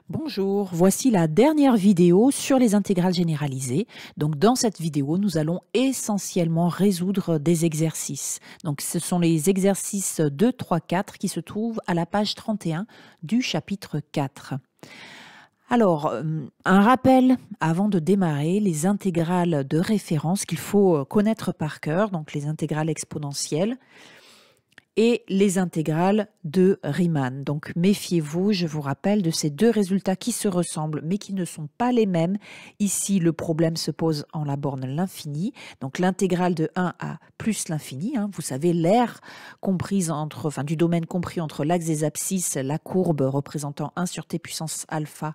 Bonjour, voici la dernière vidéo sur les intégrales généralisées. Donc dans cette vidéo, nous allons essentiellement résoudre des exercices. Donc ce sont les exercices 2, 3, 4 qui se trouvent à la page 31 du chapitre 4. Alors, un rappel avant de démarrer, les intégrales de référence qu'il faut connaître par cœur, donc les intégrales exponentielles et les intégrales de Riemann. Donc méfiez-vous, je vous rappelle, de ces deux résultats qui se ressemblent mais qui ne sont pas les mêmes. Ici, le problème se pose en la borne l'infini. Donc l'intégrale de 1 à plus l'infini, vous savez, l'aire comprise du domaine compris entre l'axe des abscisses, la courbe représentant 1 sur t puissance alpha,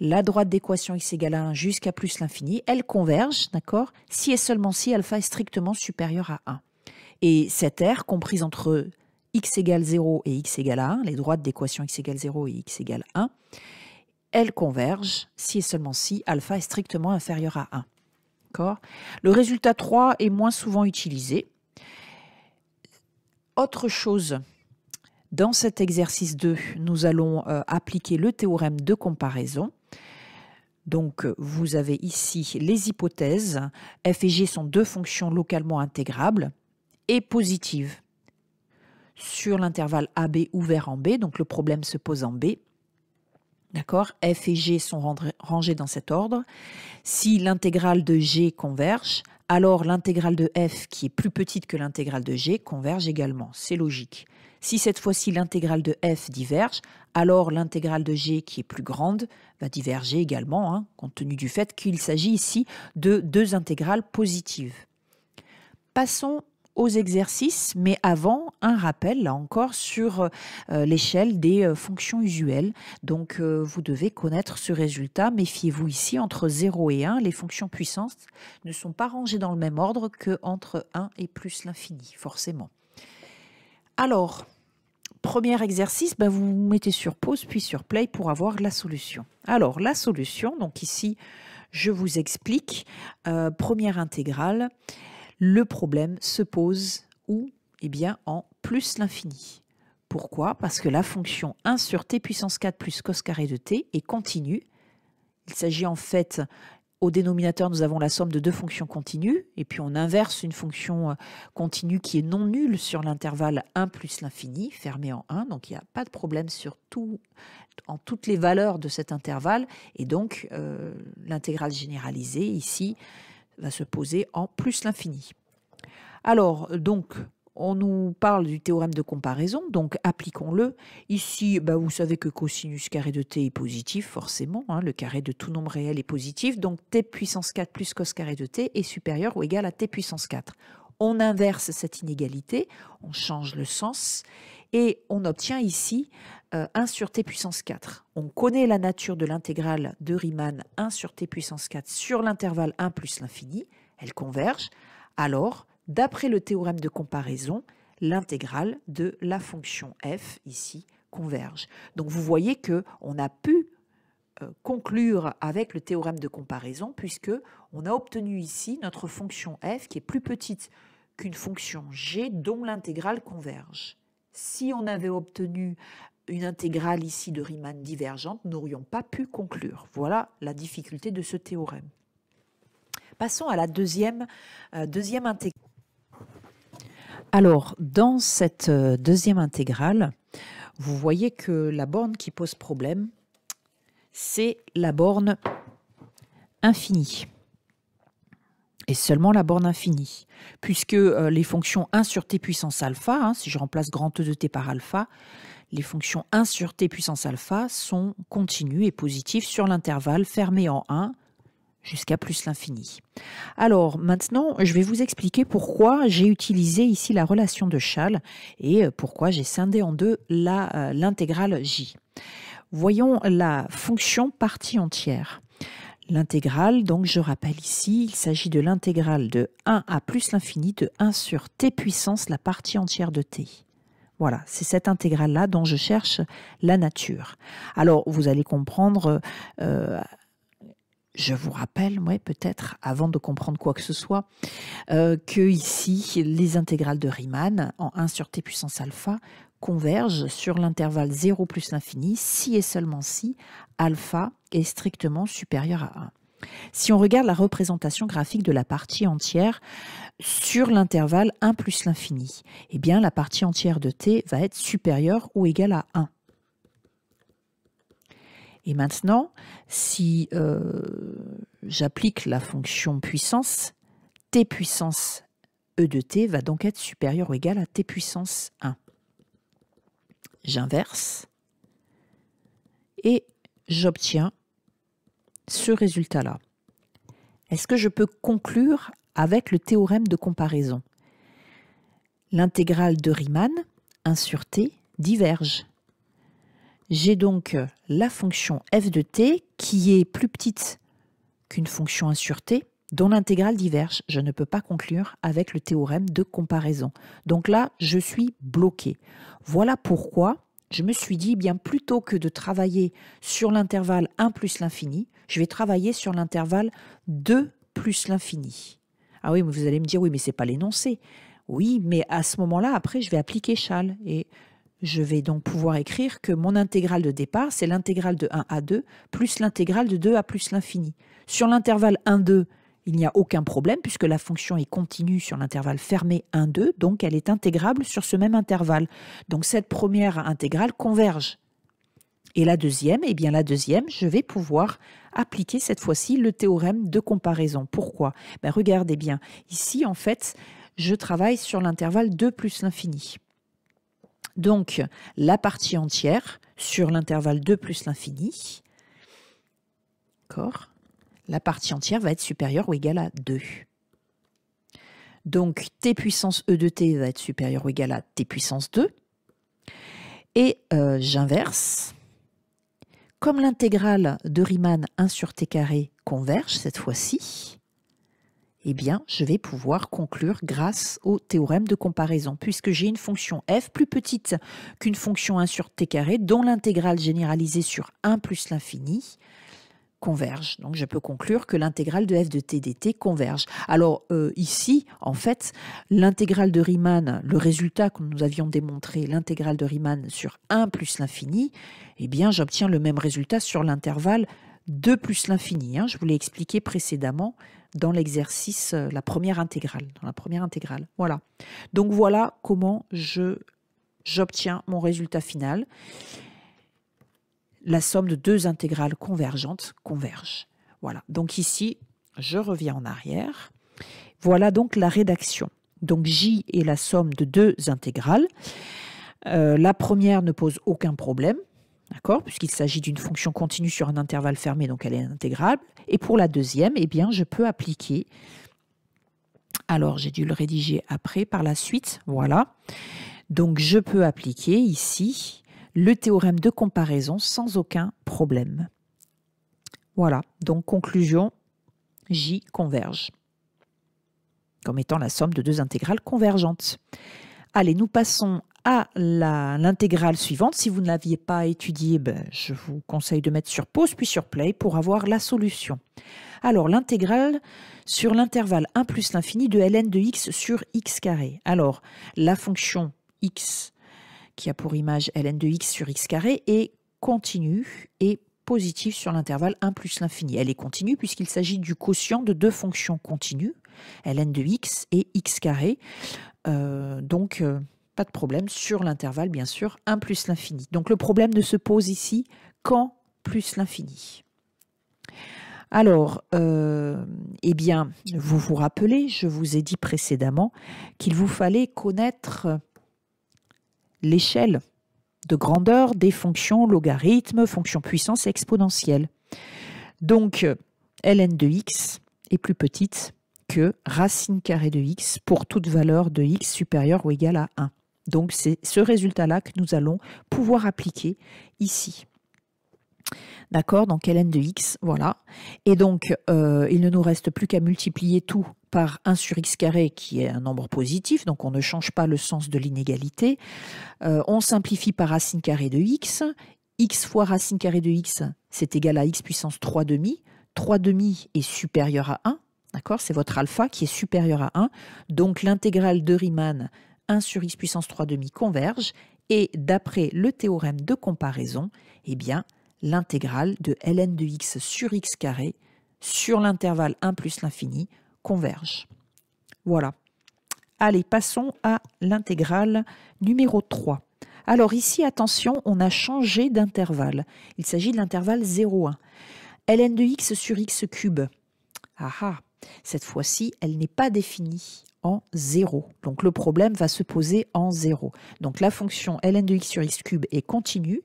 la droite d'équation x égale à 1 jusqu'à plus l'infini, elles convergent, d'accord, si et seulement si alpha est strictement supérieur à 1. Et cette aire, comprise entre x égale 0 et x égale à 1, les droites d'équation x égale 0 et x égale 1, elles convergent si et seulement si alpha est strictement inférieur à 1. D'accord ? Le résultat 3 est moins souvent utilisé. Autre chose, dans cet exercice 2, nous allons appliquer le théorème de comparaison. Donc, vous avez ici les hypothèses. F et G sont deux fonctions localement intégrables et positives sur l'intervalle AB ouvert en B. Donc, le problème se pose en B. D'accord ? F et G sont rangés dans cet ordre. Si l'intégrale de G converge, alors l'intégrale de F, qui est plus petite que l'intégrale de G, converge également. C'est logique. Si cette fois-ci l'intégrale de F diverge, alors l'intégrale de G, qui est plus grande, va diverger également, compte tenu du fait qu'il s'agit ici de deux intégrales positives. Passons aux exercices, mais avant, un rappel, là encore, sur l'échelle des fonctions usuelles. Donc, vous devez connaître ce résultat. Méfiez-vous ici, entre 0 et 1, les fonctions puissances ne sont pas rangées dans le même ordre qu'entre 1 et plus l'infini, forcément. Alors, premier exercice, vous vous mettez sur pause puis sur play pour avoir la solution. Alors, la solution, donc ici, je vous explique. Première intégrale. Le problème se pose où? Eh bien, en plus l'infini. Pourquoi? Parce que la fonction 1 sur t puissance 4 plus cos carré de t est continue. Il s'agit en fait, au dénominateur, nous avons la somme de deux fonctions continues, et puis on inverse une fonction continue qui est non nulle sur l'intervalle 1 plus l'infini, fermé en 1, donc il n'y a pas de problème en toutes les valeurs de cet intervalle, et donc l'intégrale généralisée ici va se poser en plus l'infini. Alors, donc, on nous parle du théorème de comparaison, donc appliquons-le. Ici, vous savez que cosinus carré de t est positif, forcément, le carré de tout nombre réel est positif, donc t puissance 4 plus cos carré de t est supérieur ou égal à t puissance 4. On inverse cette inégalité, on change le sens, et on obtient ici 1 sur t puissance 4. On connaît la nature de l'intégrale de Riemann 1 sur t puissance 4 sur l'intervalle 1 plus l'infini. Elle converge. Alors, d'après le théorème de comparaison, l'intégrale de la fonction f, ici, converge. Donc, vous voyez qu'on a pu conclure avec le théorème de comparaison puisque on a obtenu ici notre fonction f qui est plus petite qu'une fonction g dont l'intégrale converge. Si on avait obtenu une intégrale ici de Riemann divergente, nous n'aurions pas pu conclure. Voilà la difficulté de ce théorème. Passons à la deuxième intégrale. Alors, dans cette deuxième intégrale, vous voyez que la borne qui pose problème, c'est la borne infinie. Et seulement la borne infinie. Puisque les fonctions 1 sur t puissance alpha, si je remplace grand E de t par alpha, les fonctions 1 sur t puissance alpha sont continues et positives sur l'intervalle fermé en 1 jusqu'à plus l'infini. Alors maintenant, je vais vous expliquer pourquoi j'ai utilisé ici la relation de Schall et pourquoi j'ai scindé en deux l'intégrale j. Voyons la fonction partie entière. L'intégrale, donc je rappelle ici, il s'agit de l'intégrale de 1 à plus l'infini de 1 sur t puissance la partie entière de t. Voilà, c'est cette intégrale-là dont je cherche la nature. Alors, vous allez comprendre, je vous rappelle, peut-être, avant de comprendre quoi que ce soit, que ici, les intégrales de Riemann en 1 sur t puissance alpha convergent sur l'intervalle 0 plus l'infini si et seulement si alpha est strictement supérieur à 1. Si on regarde la représentation graphique de la partie entière sur l'intervalle 1 plus l'infini, eh bien la partie entière de t va être supérieure ou égale à 1. Et maintenant, si j'applique la fonction puissance, t puissance e de t va donc être supérieur ou égal à t puissance 1. J'inverse et j'obtiens ce résultat-là. Est-ce que je peux conclure avec le théorème de comparaison? L'intégrale de Riemann, 1 sur t, diverge. J'ai donc la fonction f de t qui est plus petite qu'une fonction 1 sur t, dont l'intégrale diverge. Je ne peux pas conclure avec le théorème de comparaison. Donc là, je suis bloqué. Voilà pourquoi je me suis dit, bien plutôt que de travailler sur l'intervalle 1 plus l'infini, je vais travailler sur l'intervalle 2 plus l'infini. Ah oui, mais vous allez me dire, oui, mais ce n'est pas l'énoncé. Oui, mais à ce moment-là, après, je vais appliquer Schall. Et je vais donc pouvoir écrire que mon intégrale de départ, c'est l'intégrale de 1 à 2 plus l'intégrale de 2 à plus l'infini. Sur l'intervalle 1, 2, il n'y a aucun problème puisque la fonction est continue sur l'intervalle fermé 1, 2, donc elle est intégrable sur ce même intervalle. Donc cette première intégrale converge. Et la deuxième, eh bien la deuxième, je vais pouvoir appliquer cette fois-ci le théorème de comparaison. Pourquoi? Ben regardez bien, ici en fait, je travaille sur l'intervalle 2 plus l'infini. Donc la partie entière sur l'intervalle 2 plus l'infini, d'accord, la partie entière va être supérieure ou égale à 2. Donc t puissance e de t va être supérieur ou égal à t puissance 2. Et j'inverse. Comme l'intégrale de Riemann 1 sur t carré converge cette fois-ci, eh bien, je vais pouvoir conclure grâce au théorème de comparaison, puisque j'ai une fonction f plus petite qu'une fonction 1 sur t carré, dont l'intégrale généralisée sur 1 plus l'infini converge. Donc, je peux conclure que l'intégrale de f de t dt converge. Alors, ici, en fait, l'intégrale de Riemann, le résultat que nous avions démontré, l'intégrale de Riemann sur 1 plus l'infini, eh bien, j'obtiens le même résultat sur l'intervalle 2 plus l'infini. Je vous l'ai expliqué précédemment dans l'exercice, la première intégrale. Voilà. Donc, voilà comment j'obtiens mon résultat final. La somme de deux intégrales convergentes converge. Voilà. Donc ici, je reviens en arrière. Voilà donc la rédaction. Donc J est la somme de deux intégrales. La première ne pose aucun problème, d'accord, puisqu'il s'agit d'une fonction continue sur un intervalle fermé, donc elle est intégrable. Et pour la deuxième, eh bien, je peux appliquer. Alors, j'ai dû le rédiger après, par la suite. Voilà. Donc, je peux appliquer ici le théorème de comparaison sans aucun problème. Voilà, donc conclusion, J converge, comme étant la somme de deux intégrales convergentes. Allez, nous passons à l'intégrale suivante. Si vous ne l'aviez pas étudiée, je vous conseille de mettre sur pause puis sur play pour avoir la solution. Alors, l'intégrale sur l'intervalle 1 plus l'infini de ln de x sur x carré. Alors, la fonction x qui a pour image ln de x sur x carré est continue et positive sur l'intervalle 1 plus l'infini. Elle est continue puisqu'il s'agit du quotient de deux fonctions continues, ln de x et x carré. Donc, pas de problème sur l'intervalle, bien sûr, 1 plus l'infini. Donc, le problème ne se pose ici qu'en plus l'infini. Alors, eh bien, vous vous rappelez, je vous ai dit précédemment qu'il vous fallait connaître l'échelle de grandeur des fonctions logarithmes, fonctions puissance et exponentielles. Donc, ln de x est plus petite que racine carrée de x pour toute valeur de x supérieure ou égale à 1. Donc, c'est ce résultat-là que nous allons pouvoir appliquer ici. D'accord, donc ln de x, voilà. Et donc, il ne nous reste plus qu'à multiplier tout par 1 sur x carré, qui est un nombre positif, donc on ne change pas le sens de l'inégalité. On simplifie par racine carrée de x. X fois racine carrée de x, c'est égal à x puissance 3 demi. 3 demi est supérieur à 1, d'accord, c'est votre alpha qui est supérieur à 1. Donc, l'intégrale de Riemann, 1 sur x puissance 3 demi converge. Et d'après le théorème de comparaison, eh bien, l'intégrale de ln de x sur x carré sur l'intervalle 1 plus l'infini converge. Voilà. Allez, passons à l'intégrale numéro 3. Alors ici, attention, on a changé d'intervalle. Il s'agit de l'intervalle 0,1. ln de x sur x cube. Ah ah, cette fois-ci, elle n'est pas définie en 0. Donc le problème va se poser en 0. Donc la fonction ln de x sur x cube est continue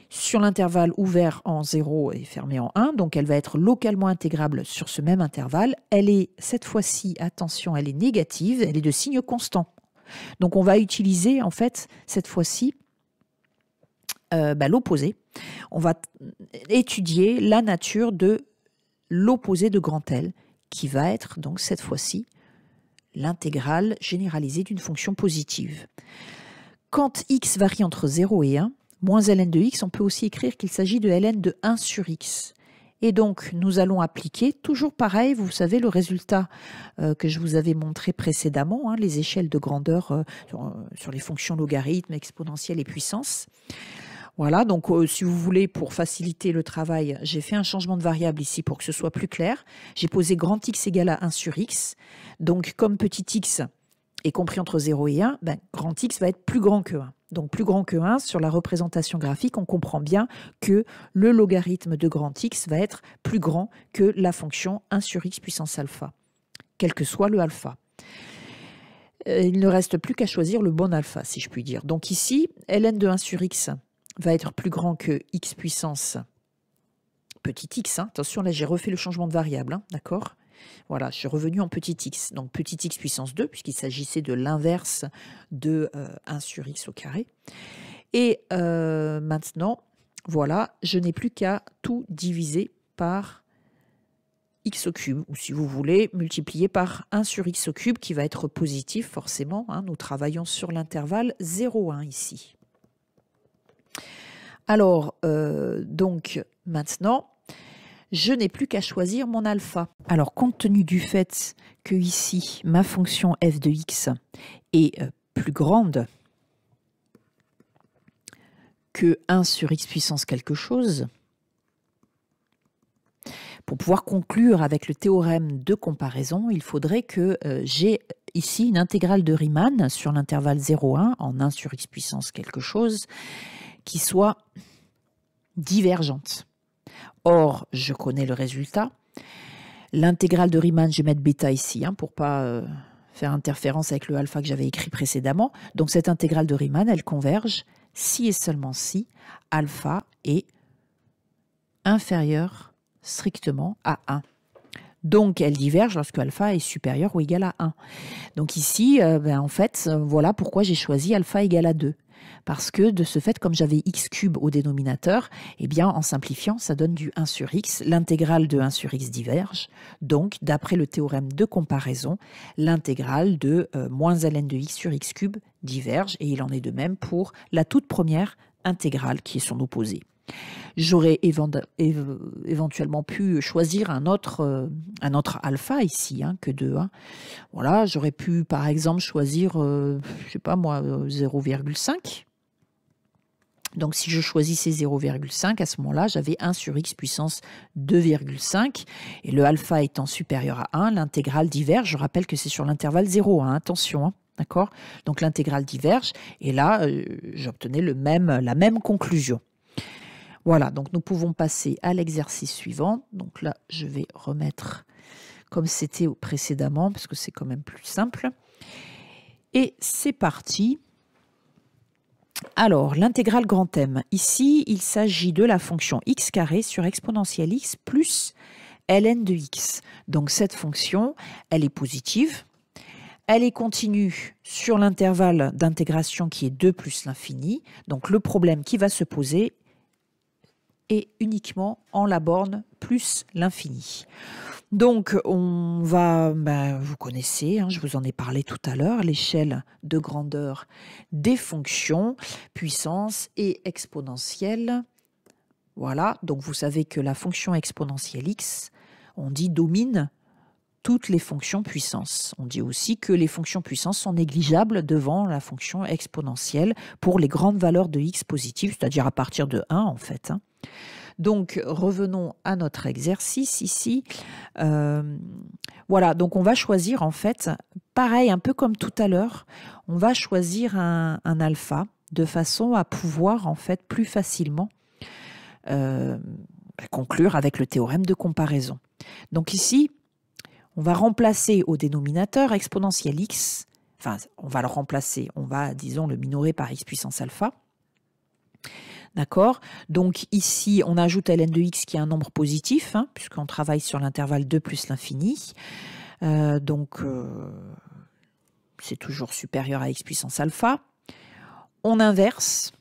sur l'intervalle ouvert en 0 et fermé en 1. Donc elle va être localement intégrable sur ce même intervalle. Elle est, cette fois-ci, attention, elle est négative, elle est de signe constant. Donc on va utiliser en fait cette fois-ci l'opposé. On va étudier la nature de l'opposé de grand L, qui va être donc cette fois-ci l'intégrale généralisée d'une fonction positive. Quand x varie entre 0 et 1, moins ln de x, on peut aussi écrire qu'il s'agit de ln de 1 sur x. Et donc, nous allons appliquer, toujours pareil, vous savez, le résultat que je vous avais montré précédemment, hein, les échelles de grandeur sur les fonctions logarithmes, exponentielles et puissances. Voilà, donc si vous voulez, pour faciliter le travail, j'ai fait un changement de variable ici pour que ce soit plus clair. J'ai posé grand X égale à 1 sur X. Donc, comme petit x est compris entre 0 et 1, grand X va être plus grand que 1. Donc, plus grand que 1, sur la représentation graphique, on comprend bien que le logarithme de grand X va être plus grand que la fonction 1 sur X puissance alpha, quel que soit le alpha. Il ne reste plus qu'à choisir le bon alpha, si je puis dire. Donc ici, ln de 1 sur X va être plus grand que x puissance petit x. Hein. Attention, là, j'ai refait le changement de variable, hein, d'accord? Voilà, je suis revenu en petit x. Donc, petit x puissance 2, puisqu'il s'agissait de l'inverse de 1 sur x au carré. Et maintenant, voilà, je n'ai plus qu'à tout diviser par x au cube, ou si vous voulez, multiplier par 1 sur x au cube, qui va être positif, forcément. Hein. Nous travaillons sur l'intervalle 0,1 ici. Alors, donc, maintenant, je n'ai plus qu'à choisir mon alpha. Alors, compte tenu du fait que ici, ma fonction f de x est plus grande que 1 sur x puissance quelque chose, pour pouvoir conclure avec le théorème de comparaison, il faudrait que j'ai ici une intégrale de Riemann sur l'intervalle 0,1 en 1 sur x puissance quelque chose, qui soit divergente. Or, je connais le résultat. L'intégrale de Riemann, je vais mettre bêta ici, hein, pour ne pas faire interférence avec le alpha que j'avais écrit précédemment. Donc, cette intégrale de Riemann, elle converge si et seulement si alpha est inférieur strictement à 1. Donc, elle diverge lorsque alpha est supérieur ou égal à 1. Donc ici, en fait, voilà pourquoi j'ai choisi alpha égale à 2. Parce que de ce fait, comme j'avais x cube au dénominateur, eh bien, en simplifiant, ça donne du 1 sur x. L'intégrale de 1 sur x diverge. Donc, d'après le théorème de comparaison, l'intégrale de moins ln de x sur x cube diverge. Et il en est de même pour la toute première intégrale qui est son opposé. J'aurais éventuellement pu choisir un autre alpha ici, hein, que 2. Hein. Voilà, j'aurais pu par exemple choisir, je sais pas moi, 0,5. Donc si je choisissais 0,5, à ce moment-là, j'avais 1 sur x puissance 2,5. Et le alpha étant supérieur à 1, l'intégrale diverge. Je rappelle que c'est sur l'intervalle 0, hein, attention. Hein, d'accord? Donc l'intégrale diverge. Et là, j'obtenais la même conclusion. Voilà, donc nous pouvons passer à l'exercice suivant. Donc là, je vais remettre comme c'était précédemment, parce que c'est quand même plus simple. Et c'est parti. Alors, l'intégrale grand M. Ici, il s'agit de la fonction x carré sur exponentielle x plus ln de x. Donc cette fonction, elle est positive. Elle est continue sur l'intervalle d'intégration qui est 2 plus l'infini. Donc le problème qui va se poser et uniquement en la borne plus l'infini. Donc, on va, vous connaissez, hein, je vous en ai parlé tout à l'heure, l'échelle de grandeur des fonctions, puissance et exponentielle. Voilà, donc vous savez que la fonction exponentielle x, on dit domine toutes les fonctions puissance. On dit aussi que les fonctions puissance sont négligeables devant la fonction exponentielle pour les grandes valeurs de x positives, c'est-à-dire à partir de 1 en fait. Donc, revenons à notre exercice ici. Voilà, donc on va choisir en fait, pareil, un peu comme tout à l'heure, on va choisir un alpha de façon à pouvoir en fait plus facilement conclure avec le théorème de comparaison. Donc ici, on va remplacer au dénominateur exponentielle x, enfin on va le remplacer, on va disons le minorer par x puissance alpha. D'accord? Donc ici, on ajoute ln de x qui est un nombre positif, hein, puisqu'on travaille sur l'intervalle 2 plus l'infini. C'est toujours supérieur à x puissance alpha. On inverse,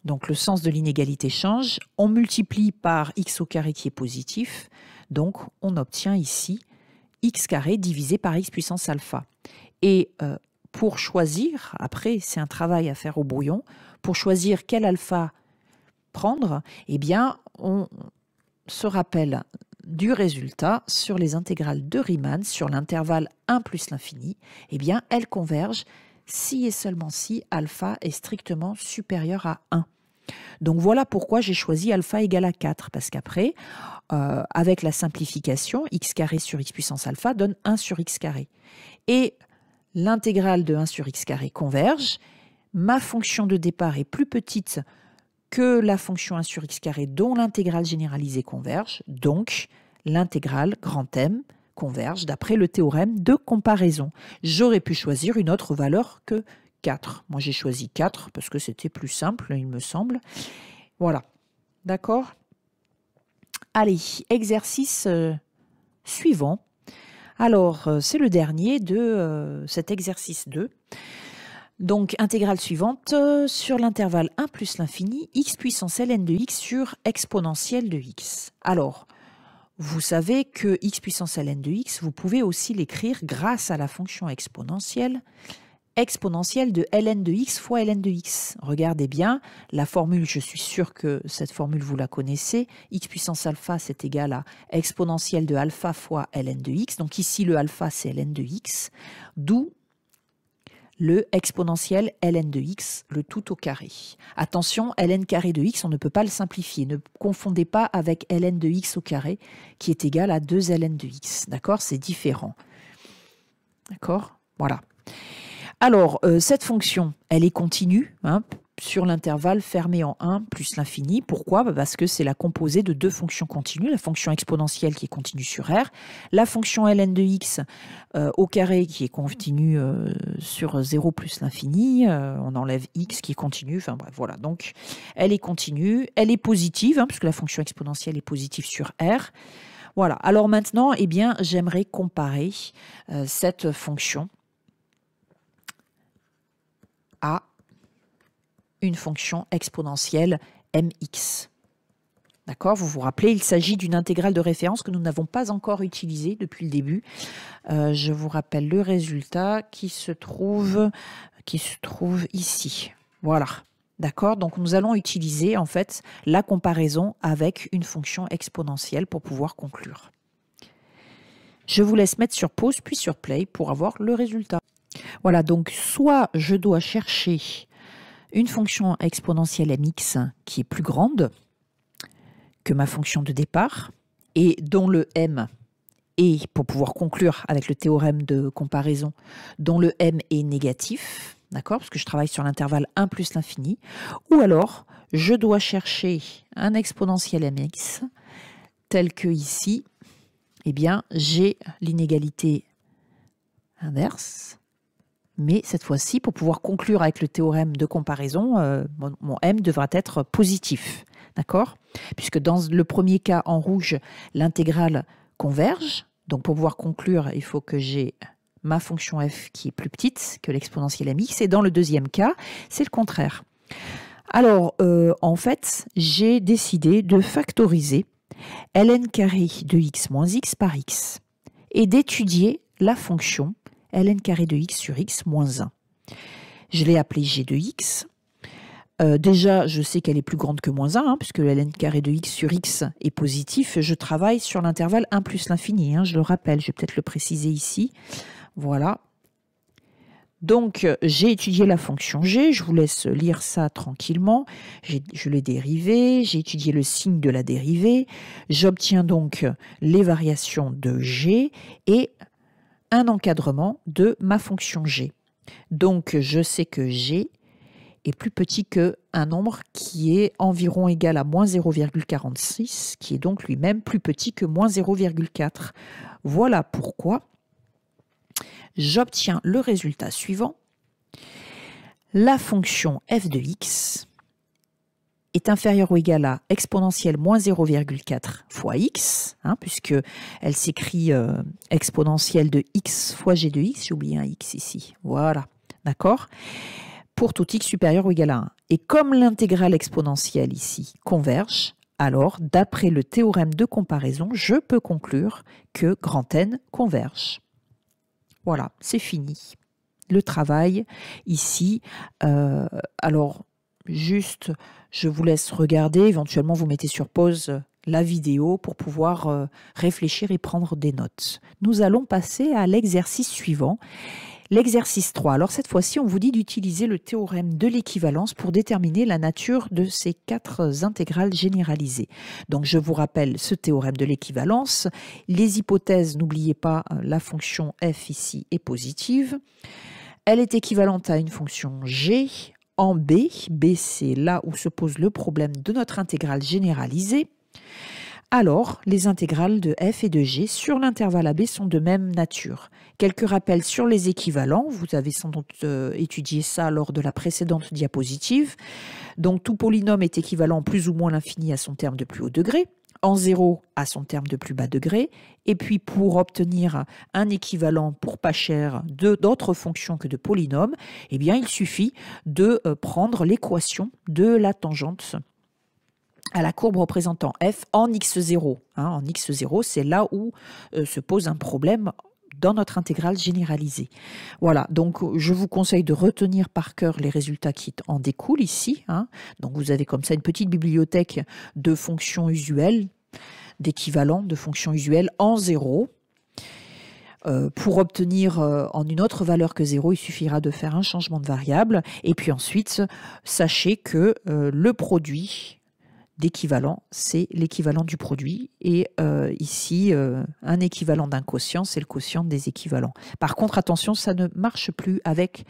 donc le sens de l'inégalité change. On multiplie par x au carré qui est positif. Donc on obtient ici x carré divisé par x puissance alpha. Et pour choisir, après c'est un travail à faire au brouillon, pour choisir quel alpha prendre, eh bien, on se rappelle du résultat sur les intégrales de Riemann sur l'intervalle 1 plus l'infini. Eh bien, elles convergent si et seulement si alpha est strictement supérieur à 1. Donc voilà pourquoi j'ai choisi alpha égale à 4, parce qu'après, avec la simplification, x carré sur x puissance alpha donne 1 sur x carré. Et l'intégrale de 1 sur x carré converge. Ma fonction de départ est plus petite que la fonction 1 sur x carré dont l'intégrale généralisée converge, donc l'intégrale grand M converge d'après le théorème de comparaison. J'aurais pu choisir une autre valeur que 4. Moi j'ai choisi 4 parce que c'était plus simple, il me semble. Voilà, d'accord? Allez, exercice suivant. Alors, c'est le dernier de cet exercice 2. Donc, intégrale suivante, sur l'intervalle 1 plus l'infini, x puissance ln de x sur exponentielle de x. Alors, vous savez que x puissance ln de x, vous pouvez aussi l'écrire grâce à la fonction exponentielle de ln de x fois ln de x. Regardez bien, la formule, je suis sûr que cette formule, vous la connaissez. X puissance alpha, c'est égal à exponentielle de alpha fois ln de x. Donc ici, le alpha, c'est ln de x, d'où le exponentiel ln de x, le tout au carré. Attention, ln carré de x, on ne peut pas le simplifier. Ne confondez pas avec ln de x au carré, qui est égal à 2 ln de x. D'accord? C'est différent. D'accord? Voilà. Alors, cette fonction, elle est continue, hein, sur l'intervalle fermé en 1 plus l'infini. Pourquoi? Parce que c'est la composée de deux fonctions continues, la fonction exponentielle qui est continue sur R, la fonction ln de x au carré qui est continue sur 0 plus l'infini, on enlève x qui est continue, enfin bref, voilà. Donc, elle est continue, elle est positive, hein, puisque la fonction exponentielle est positive sur R. Voilà. Alors maintenant, eh bien, j'aimerais comparer cette fonction à une fonction exponentielle mx. D'accord? Vous vous rappelez, il s'agit d'une intégrale de référence que nous n'avons pas encore utilisée depuis le début. Je vous rappelle le résultat qui se trouve ici. Voilà. D'accord? Donc nous allons utiliser en fait la comparaison avec une fonction exponentielle pour pouvoir conclure. Je vous laisse mettre sur pause puis sur play pour avoir le résultat. Voilà, donc soit je dois chercher une fonction exponentielle mx qui est plus grande que ma fonction de départ et dont le m est, pour pouvoir conclure avec le théorème de comparaison, dont le m est négatif, d'accord, parce que je travaille sur l'intervalle 1 plus l'infini, ou alors je dois chercher un exponentiel mx tel que ici, eh bien j'ai l'inégalité inverse. Mais cette fois-ci, pour pouvoir conclure avec le théorème de comparaison, mon m devra être positif. D'accord? Puisque dans le premier cas, en rouge, l'intégrale converge. Donc pour pouvoir conclure, il faut que j'ai ma fonction f qui est plus petite que l'exponentielle mx. Et dans le deuxième cas, c'est le contraire. Alors, en fait, j'ai décidé de factoriser ln carré de x moins x par x et d'étudier la fonction ln carré de x sur x moins 1. Je l'ai appelé g de x. Déjà, je sais qu'elle est plus grande que moins 1, puisque le ln carré de x sur x est positif. Je travaille sur l'intervalle 1 plus l'infini, je le rappelle, je vais peut-être le préciser ici. Voilà. Donc, j'ai étudié la fonction g, je vous laisse lire ça tranquillement. Je l'ai dérivée, j'ai étudié le signe de la dérivée. J'obtiens donc les variations de g et un encadrement de ma fonction g. Donc, je sais que g est plus petit qu'un nombre qui est environ égal à moins 0,46, qui est donc lui-même plus petit que moins 0,4. Voilà pourquoi j'obtiens le résultat suivant. La fonction f de x est inférieure ou égale à exponentielle moins 0,4 fois x, puisqu'elle s'écrit exponentielle de x fois g de x. J'ai oublié un x ici. Voilà, d'accord ? Pour tout x supérieur ou égal à 1. Et comme l'intégrale exponentielle ici converge, alors, d'après le théorème de comparaison, je peux conclure que grand N converge. Voilà, c'est fini. Le travail ici. Alors, juste, je vous laisse regarder. Éventuellement, vous mettez sur pause la vidéo pour pouvoir réfléchir et prendre des notes. Nous allons passer à l'exercice suivant. L'exercice 3. Alors, cette fois-ci, on vous dit d'utiliser le théorème de l'équivalence pour déterminer la nature de ces 4 intégrales généralisées. Donc, je vous rappelle ce théorème de l'équivalence. Les hypothèses, n'oubliez pas, la fonction f ici est positive. Elle est équivalente à une fonction g en b. B, c'est là où se pose le problème de notre intégrale généralisée. Alors, les intégrales de f et de g sur l'intervalle AB sont de même nature. Quelques rappels sur les équivalents. Vous avez sans doute étudié ça lors de la précédente diapositive. Donc, tout polynôme est équivalent plus ou moins l'infini à son terme de plus haut degré, en 0 à son terme de plus bas degré. Et puis, pour obtenir un équivalent pour pas cher d'autres fonctions que de polynômes, eh bien, il suffit de prendre l'équation de la tangente à la courbe représentant f en x0. En x0, c'est là où se pose un problème dans notre intégrale généralisée. Voilà, donc je vous conseille de retenir par cœur les résultats qui en découlent ici. Donc vous avez comme ça une petite bibliothèque de fonctions usuelles, d'équivalents de fonctions usuelles en 0. Pour obtenir en une autre valeur que 0, il suffira de faire un changement de variable. Et puis ensuite, sachez que le produit d'équivalent, c'est l'équivalent du produit. Et ici, un équivalent d'un quotient, c'est le quotient des équivalents. Par contre, attention, ça ne marche plus avec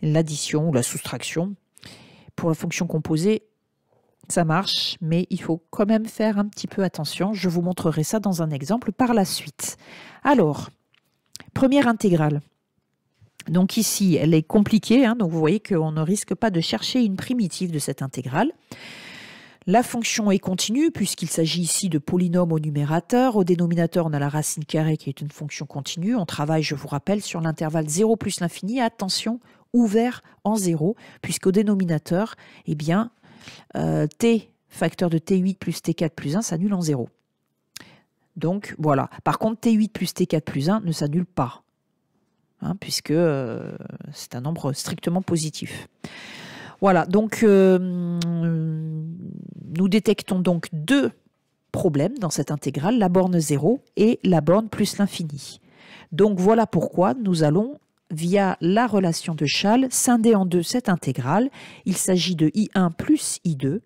l'addition ou la soustraction. Pour la fonction composée, ça marche, mais il faut quand même faire un petit peu attention. Je vous montrerai ça dans un exemple par la suite. Alors, première intégrale. Donc ici, elle est compliquée, donc vous voyez qu'on ne risque pas de chercher une primitive de cette intégrale. La fonction est continue puisqu'il s'agit ici de polynôme au numérateur. Au dénominateur, on a la racine carrée qui est une fonction continue. On travaille, je vous rappelle, sur l'intervalle 0 plus l'infini. Attention, ouvert en 0, puisqu'au dénominateur, eh bien, t facteur de t8 plus t4 plus 1 s'annule en 0. Donc, voilà. Par contre, t8 plus t4 plus 1 ne s'annule pas, puisque c'est un nombre strictement positif. Voilà, donc nous détectons donc 2 problèmes dans cette intégrale, la borne 0 et la borne plus l'infini. Donc voilà pourquoi nous allons, via la relation de Chasles, scinder en 2 cette intégrale. Il s'agit de I1 plus I2.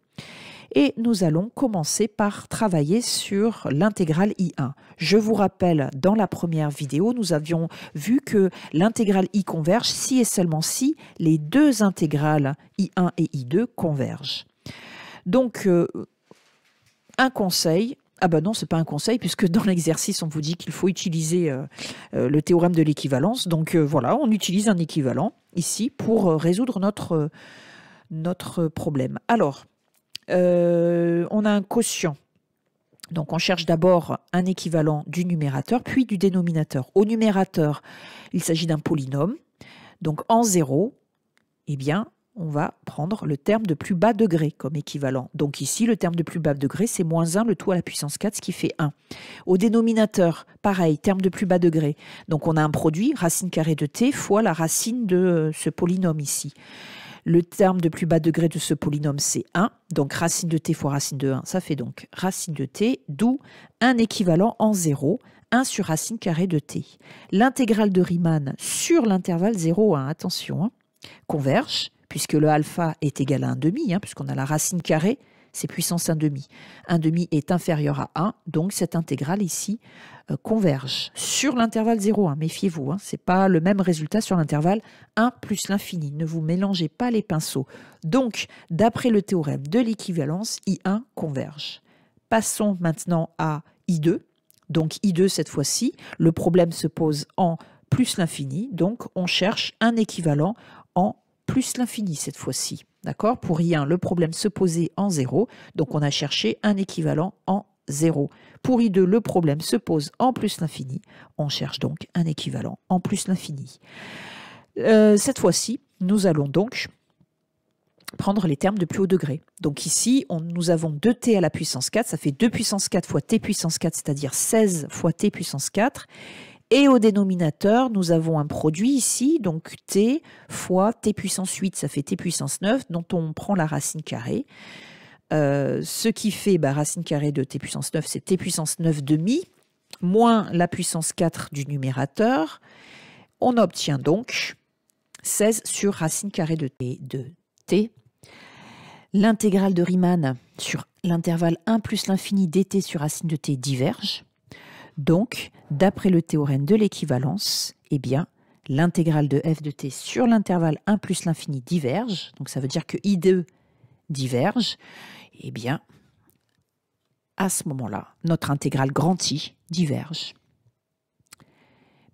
Et nous allons commencer par travailler sur l'intégrale I1. Je vous rappelle, dans la première vidéo, nous avions vu que l'intégrale I converge si et seulement si les 2 intégrales I1 et I2 convergent. Donc, un conseil. Ah ben non, ce n'est pas un conseil, puisque dans l'exercice, on vous dit qu'il faut utiliser le théorème de l'équivalence. Donc voilà, on utilise un équivalent ici pour résoudre notre problème. Alors, on a un quotient. Donc on cherche d'abord un équivalent du numérateur, puis du dénominateur. Au numérateur, il s'agit d'un polynôme. Donc en 0, eh bien, on va prendre le terme de plus bas degré comme équivalent. Donc ici, le terme de plus bas degré, c'est moins 1, le tout à la puissance 4, ce qui fait 1. Au dénominateur, pareil, terme de plus bas degré. Donc on a un produit, racine carrée de t, fois la racine de ce polynôme ici. Le terme de plus bas degré de ce polynôme, c'est 1. Donc racine de t fois racine de 1, ça fait donc racine de t, d'où un équivalent en 0, 1 sur racine carrée de t. L'intégrale de Riemann sur l'intervalle 0 à 1, attention, hein, converge, puisque le alpha est égal à 1,5, puisqu'on a la racine carrée, c'est puissance 1,5. 1,5 est inférieur à 1, donc cette intégrale ici converge sur l'intervalle 0,1. Méfiez-vous, hein, ce n'est pas le même résultat sur l'intervalle 1 plus l'infini. Ne vous mélangez pas les pinceaux. Donc, d'après le théorème de l'équivalence, I1 converge. Passons maintenant à I2. Donc I2, cette fois-ci, le problème se pose en plus l'infini, donc on cherche un équivalent en plus l'infini cette fois-ci. D'accord? Pour I1, le problème se posait en 0, donc on a cherché un équivalent en 0. Pour I2, le problème se pose en plus l'infini, on cherche donc un équivalent en plus l'infini. Cette fois-ci, nous allons donc prendre les termes de plus haut degré. Donc ici, nous avons 2t à la puissance 4, ça fait 2 puissance 4 fois t puissance 4, c'est-à-dire 16 fois t puissance 4. Et au dénominateur, nous avons un produit ici, donc t fois t puissance 8, ça fait t puissance 9, dont on prend la racine carrée. Ce qui fait racine carrée de t puissance 9, c'est t puissance 9 demi, moins la puissance 4 du numérateur. On obtient donc 16 sur racine carrée de t. L'intégrale de Riemann sur l'intervalle 1 plus l'infini dt sur racine de t diverge. Donc, d'après le théorème de l'équivalence, eh bien, l'intégrale de f de t sur l'intervalle 1 plus l'infini diverge. Donc, ça veut dire que I2 diverge. Eh bien, à ce moment-là, notre intégrale grand I diverge.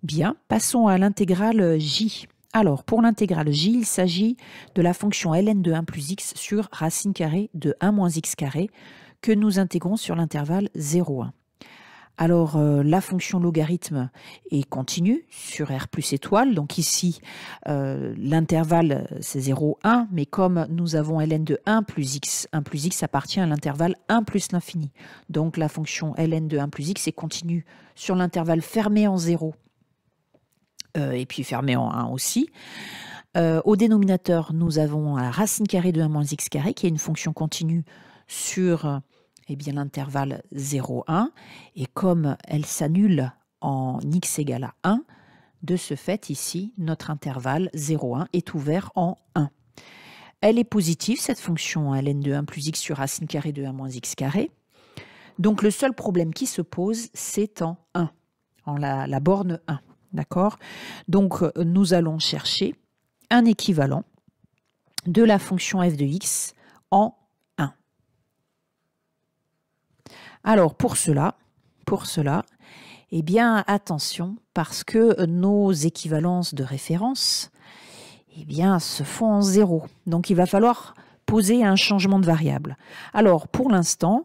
Bien, passons à l'intégrale J. Alors, pour l'intégrale J, il s'agit de la fonction ln de 1 plus x sur racine carrée de 1 moins x carré que nous intégrons sur l'intervalle 0,1. Alors, la fonction logarithme est continue sur R plus étoile. Donc ici, l'intervalle, c'est 0,1. Mais comme nous avons ln de 1 plus x appartient à l'intervalle 1 plus l'infini. Donc la fonction ln de 1 plus x est continue sur l'intervalle fermé en 0 et puis fermé en 1 aussi. Au dénominateur, nous avons la racine carrée de 1 moins x carré, qui est une fonction continue sur l'intervalle 0,1, et comme elle s'annule en x égale à 1, de ce fait, ici, notre intervalle 0,1 est ouvert en 1. Elle est positive, cette fonction ln de 1 plus x sur racine carrée de 1 moins x carré. Donc le seul problème qui se pose, c'est en 1, en la borne 1. D'accord? Donc nous allons chercher un équivalent de la fonction f de x en 1. Alors pour cela, eh bien attention, parce que nos équivalences de référence se font en 0. Donc il va falloir poser un changement de variable. Alors pour l'instant,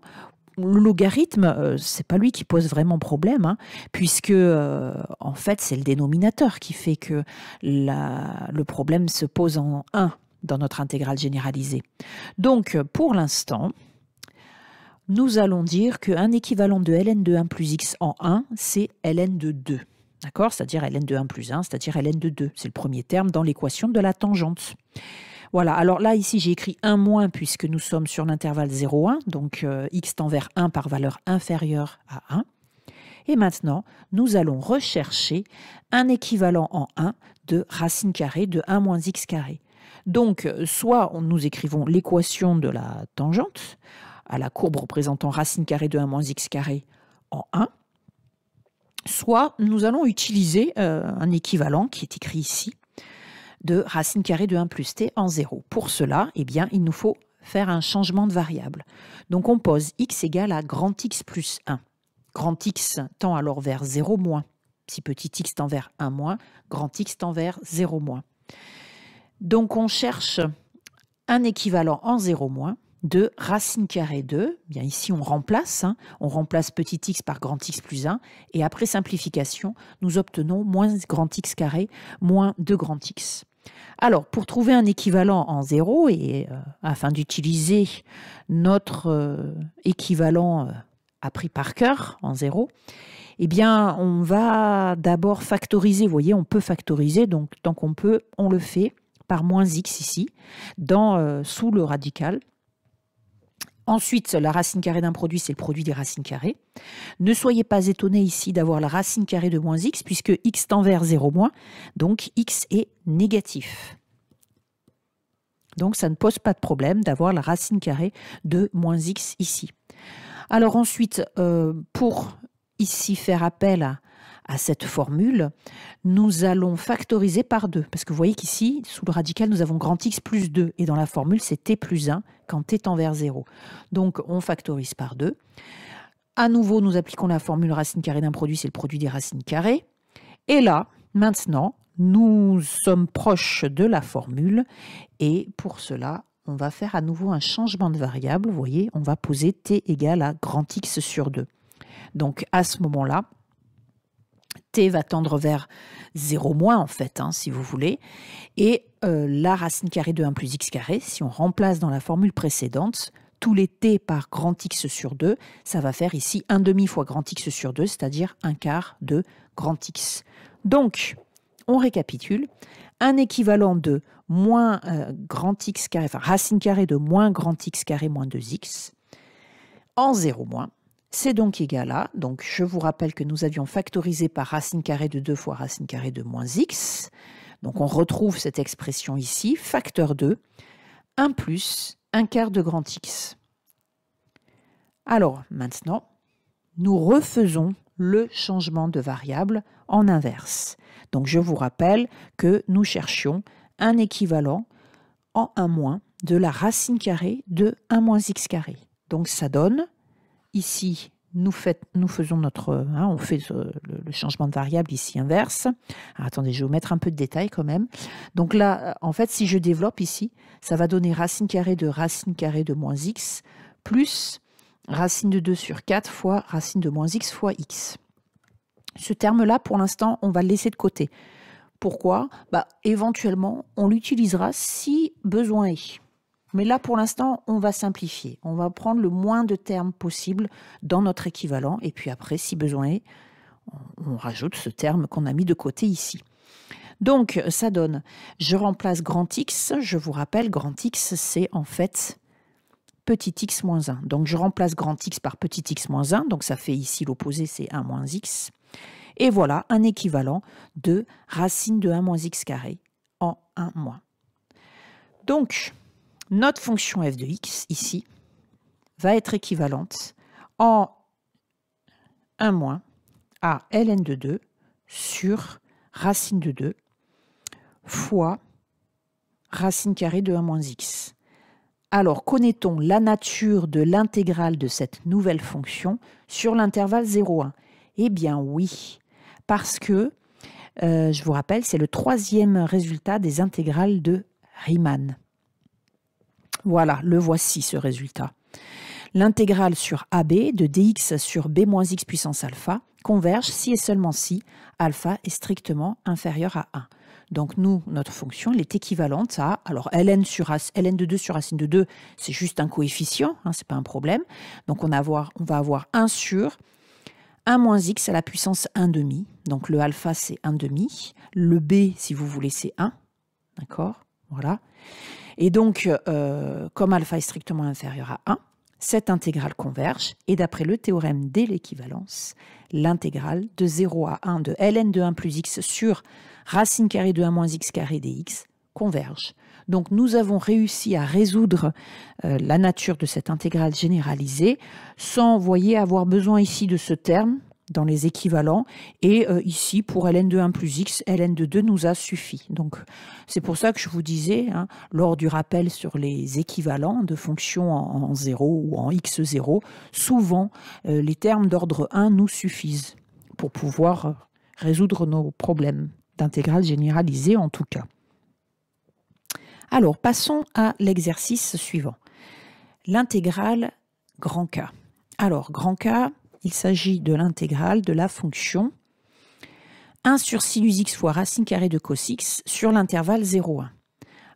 le logarithme, c'est pas lui qui pose vraiment problème, hein, puisque en fait c'est le dénominateur qui fait que le problème se pose en 1 dans notre intégrale généralisée. Donc pour l'instant, nous allons dire qu'un équivalent de ln de 1 plus x en 1, c'est ln de 2. D'accord? C'est-à-dire ln de 1 plus 1, c'est-à-dire ln de 2. C'est le premier terme dans l'équation de la tangente. Voilà, alors là, ici, j'ai écrit 1 moins puisque nous sommes sur l'intervalle 0,1, donc x tend vers 1 par valeur inférieure à 1. Et maintenant, nous allons rechercher un équivalent en 1 de racine carrée de 1 moins x carré. Donc, soit nous écrivons l'équation de la tangente à la courbe représentant racine carrée de 1 moins x carré en 1, soit nous allons utiliser un équivalent qui est écrit ici, de racine carrée de 1 plus t en 0. Pour cela, eh bien, il nous faut faire un changement de variable. Donc on pose x égale à grand X plus 1. Grand X tend alors vers 0 moins. Si petit x tend vers 1 moins, grand X tend vers 0 moins. Donc on cherche un équivalent en 0 moins de racine carrée de, bien ici on remplace petit x par grand X plus 1, et après simplification, nous obtenons moins grand X carré moins 2 grand X. Alors, pour trouver un équivalent en 0, et afin d'utiliser notre équivalent appris par cœur en 0, eh bien, on va d'abord factoriser. Vous voyez, on peut factoriser, donc tant qu'on peut, on le fait. par moins x ici, sous le radical. Ensuite, la racine carrée d'un produit, c'est le produit des racines carrées. Ne soyez pas étonnés ici d'avoir la racine carrée de moins x, puisque x tend vers 0 moins, donc x est négatif. Donc ça ne pose pas de problème d'avoir la racine carrée de moins x ici. Alors ensuite, pour ici faire appel à cette formule, nous allons factoriser par 2. Parce que vous voyez qu'ici, sous le radical, nous avons grand X plus 2. Et dans la formule, c'est T plus 1 quand T tend vers 0. Donc, on factorise par 2. À nouveau, nous appliquons la formule racine carrée d'un produit, c'est le produit des racines carrées. Et là, maintenant, nous sommes proches de la formule. Et pour cela, on va faire à nouveau un changement de variable. Vous voyez, on va poser T égale à grand X sur 2. Donc, à ce moment-là, T va tendre vers 0 moins, en fait, si vous voulez. Et la racine carrée de 1 plus x carré, si on remplace dans la formule précédente, tous les t par grand X sur 2, ça va faire ici 1 demi fois grand X sur 2, c'est-à-dire 1 quart de grand X. Donc, on récapitule. Un équivalent de moins grand X carré, enfin racine carrée de moins grand X carré moins 2x, en 0 moins. C'est donc égal à, donc je vous rappelle que nous avions factorisé par racine carrée de 2 fois racine carrée de moins x. Donc on retrouve cette expression ici, facteur 2, 1 plus 1 quart de grand X. Alors maintenant, nous refaisons le changement de variable en inverse. Donc je vous rappelle que nous cherchions un équivalent en 1 moins de la racine carrée de 1 moins x carré. Donc ça donne... Ici, nous faisons on fait le changement de variable ici inverse. Alors, attendez, je vais vous mettre un peu de détail quand même. Donc là, en fait, si je développe ici, ça va donner racine carrée de moins x plus racine de 2 sur 4 fois racine de moins x fois x. Ce terme-là, pour l'instant, on va le laisser de côté. Pourquoi ? Éventuellement, on l'utilisera si besoin est. Mais là, pour l'instant, on va simplifier. On va prendre le moins de termes possible dans notre équivalent. Et puis après, si besoin est, on rajoute ce terme qu'on a mis de côté ici. Donc, ça donne, je remplace grand X. Je vous rappelle, grand X, c'est en fait petit x moins 1. Donc, je remplace grand X par petit x moins 1. Donc, ça fait ici l'opposé, c'est 1 moins x. Et voilà un équivalent de racine de 1 moins x carré en 1 moins. Donc, notre fonction f de x, ici, va être équivalente en 1 moins à ln de 2 sur racine de 2 fois racine carrée de 1 moins x. Alors, connaît-on la nature de l'intégrale de cette nouvelle fonction sur l'intervalle 0,1 ? Eh bien oui, parce que, je vous rappelle, c'est le troisième résultat des intégrales de Riemann. Voilà, le voici ce résultat. L'intégrale sur AB de dx sur b moins x puissance alpha converge si et seulement si alpha est strictement inférieur à 1. Donc nous, notre fonction, elle est équivalente à, alors ln de 2 sur racine de 2, c'est juste un coefficient, ce n'est pas un problème. Donc on va avoir 1 sur 1 moins x à la puissance 1 demi. Donc le alpha, c'est 1 demi. Le b, si vous voulez, c'est 1. D'accord ? Voilà. Et donc, comme alpha est strictement inférieur à 1, cette intégrale converge. Et d'après le théorème de l'équivalence, l'intégrale de 0 à 1 de ln de 1 plus x sur racine carrée de 1 moins x carré dx converge. Donc, nous avons réussi à résoudre la nature de cette intégrale généralisée sans, vous voyez, avoir besoin ici de ce terme dans les équivalents. Et ici, pour ln de 1 plus x, ln de 2 nous a suffi. Donc, c'est pour ça que je vous disais, lors du rappel sur les équivalents de fonctions en 0 ou en x0, souvent, les termes d'ordre 1 nous suffisent pour pouvoir résoudre nos problèmes d'intégrale généralisée, en tout cas. Alors, passons à l'exercice suivant. L'intégrale grand K. Alors, grand K, il s'agit de l'intégrale de la fonction 1 sur sinus x fois racine carrée de cos x sur l'intervalle 0,1.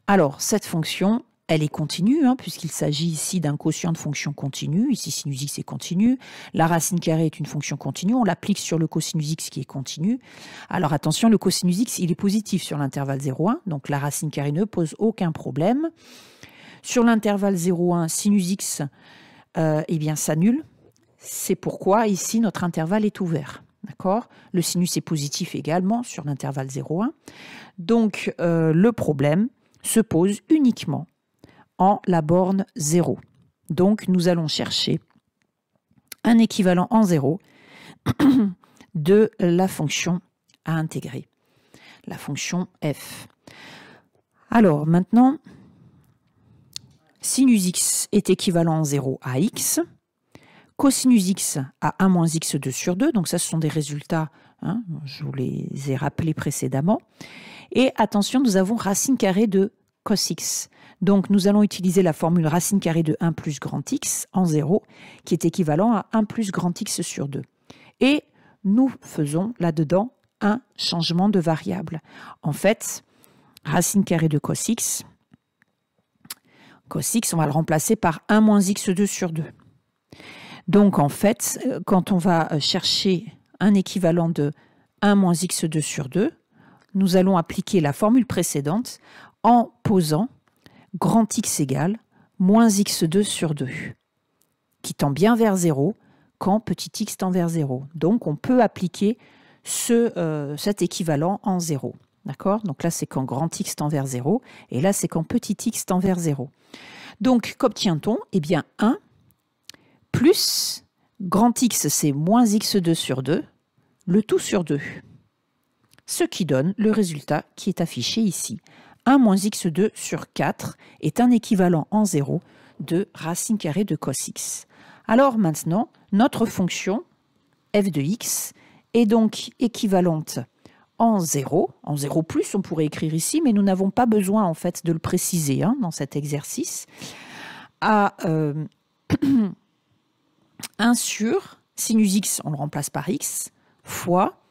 Alors, cette fonction, elle est continue, hein, puisqu'il s'agit ici d'un quotient de fonction continue. Ici, sinus x est continu. La racine carrée est une fonction continue. On l'applique sur le cosinus x qui est continu. Alors attention, le cosinus x, il est positif sur l'intervalle 0,1. Donc la racine carrée ne pose aucun problème. Sur l'intervalle 0,1, sinus x eh bien, s'annule. C'est pourquoi ici, notre intervalle est ouvert. D'accord ? Le sinus est positif également sur l'intervalle 0,1. Donc le problème se pose uniquement en la borne 0. Donc, nous allons chercher un équivalent en 0 de la fonction à intégrer, la fonction f. Alors, maintenant, sinus x est équivalent en 0 à x, cosinus x à 1 moins x2 sur 2, donc ça, ce sont des résultats, hein, je vous les ai rappelés précédemment. Et attention, nous avons racine carrée de cos x. Donc, nous allons utiliser la formule racine carrée de 1 plus grand x en 0, qui est équivalent à 1 plus grand x sur 2. Et nous faisons là-dedans un changement de variable. En fait, racine carrée de cos x, on va le remplacer par 1 moins x2 sur 2. Donc, en fait, quand on va chercher un équivalent de 1 moins x2 sur 2, nous allons appliquer la formule précédente en posant grand X égale moins x2 sur 2, qui tend bien vers 0 quand petit x tend vers 0. Donc, on peut appliquer cet équivalent en 0. D'accord ? Donc là, c'est quand grand X tend vers 0, et là, c'est quand petit x tend vers 0. Donc, qu'obtient-on ? Eh bien, 1 plus grand X, c'est moins x2 sur 2, le tout sur 2. Ce qui donne le résultat qui est affiché ici. 1 moins x2 sur 4 est un équivalent en 0 de racine carrée de cos x. Alors maintenant, notre fonction f de x est donc équivalente en 0 plus, on pourrait écrire ici, mais nous n'avons pas besoin en fait de le préciser hein, dans cet exercice, à 1 sur sinus x, on le remplace par x, fois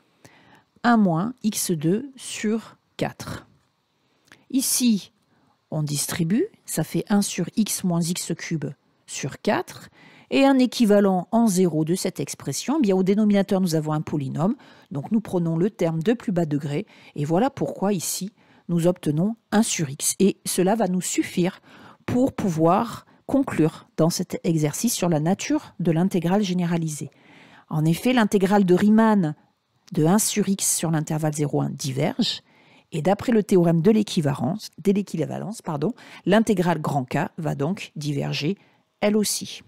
1 moins x2 sur 4. Ici, on distribue, ça fait 1 sur x moins x cube sur 4, et un équivalent en 0 de cette expression, eh bien au dénominateur, nous avons un polynôme, donc nous prenons le terme de plus bas degré, et voilà pourquoi ici, nous obtenons 1 sur x. Et cela va nous suffire pour pouvoir conclure dans cet exercice sur la nature de l'intégrale généralisée. En effet, l'intégrale de Riemann de 1 sur x sur l'intervalle 0,1 diverge, et d'après le théorème de l'équivalence, l'intégrale grand K va donc diverger elle aussi.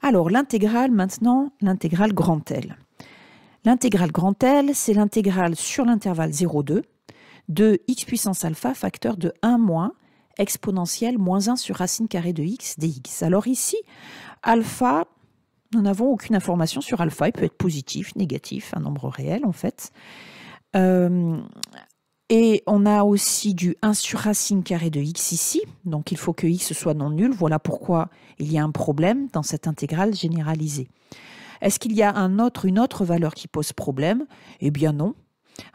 Alors l'intégrale maintenant, l'intégrale grand L. L'intégrale grand L, c'est l'intégrale sur l'intervalle 0,2 de x puissance alpha facteur de 1 moins exponentielle moins 1 sur racine carrée de x dx. Alors ici, alpha, nous n'avons aucune information sur alpha, il peut être positif, négatif, un nombre réel en fait. Et on a aussi du 1 sur racine carrée de x ici, donc il faut que x soit non nul, voilà pourquoi il y a un problème dans cette intégrale généralisée. Est-ce qu'il y a une autre valeur qui pose problème? Eh bien non.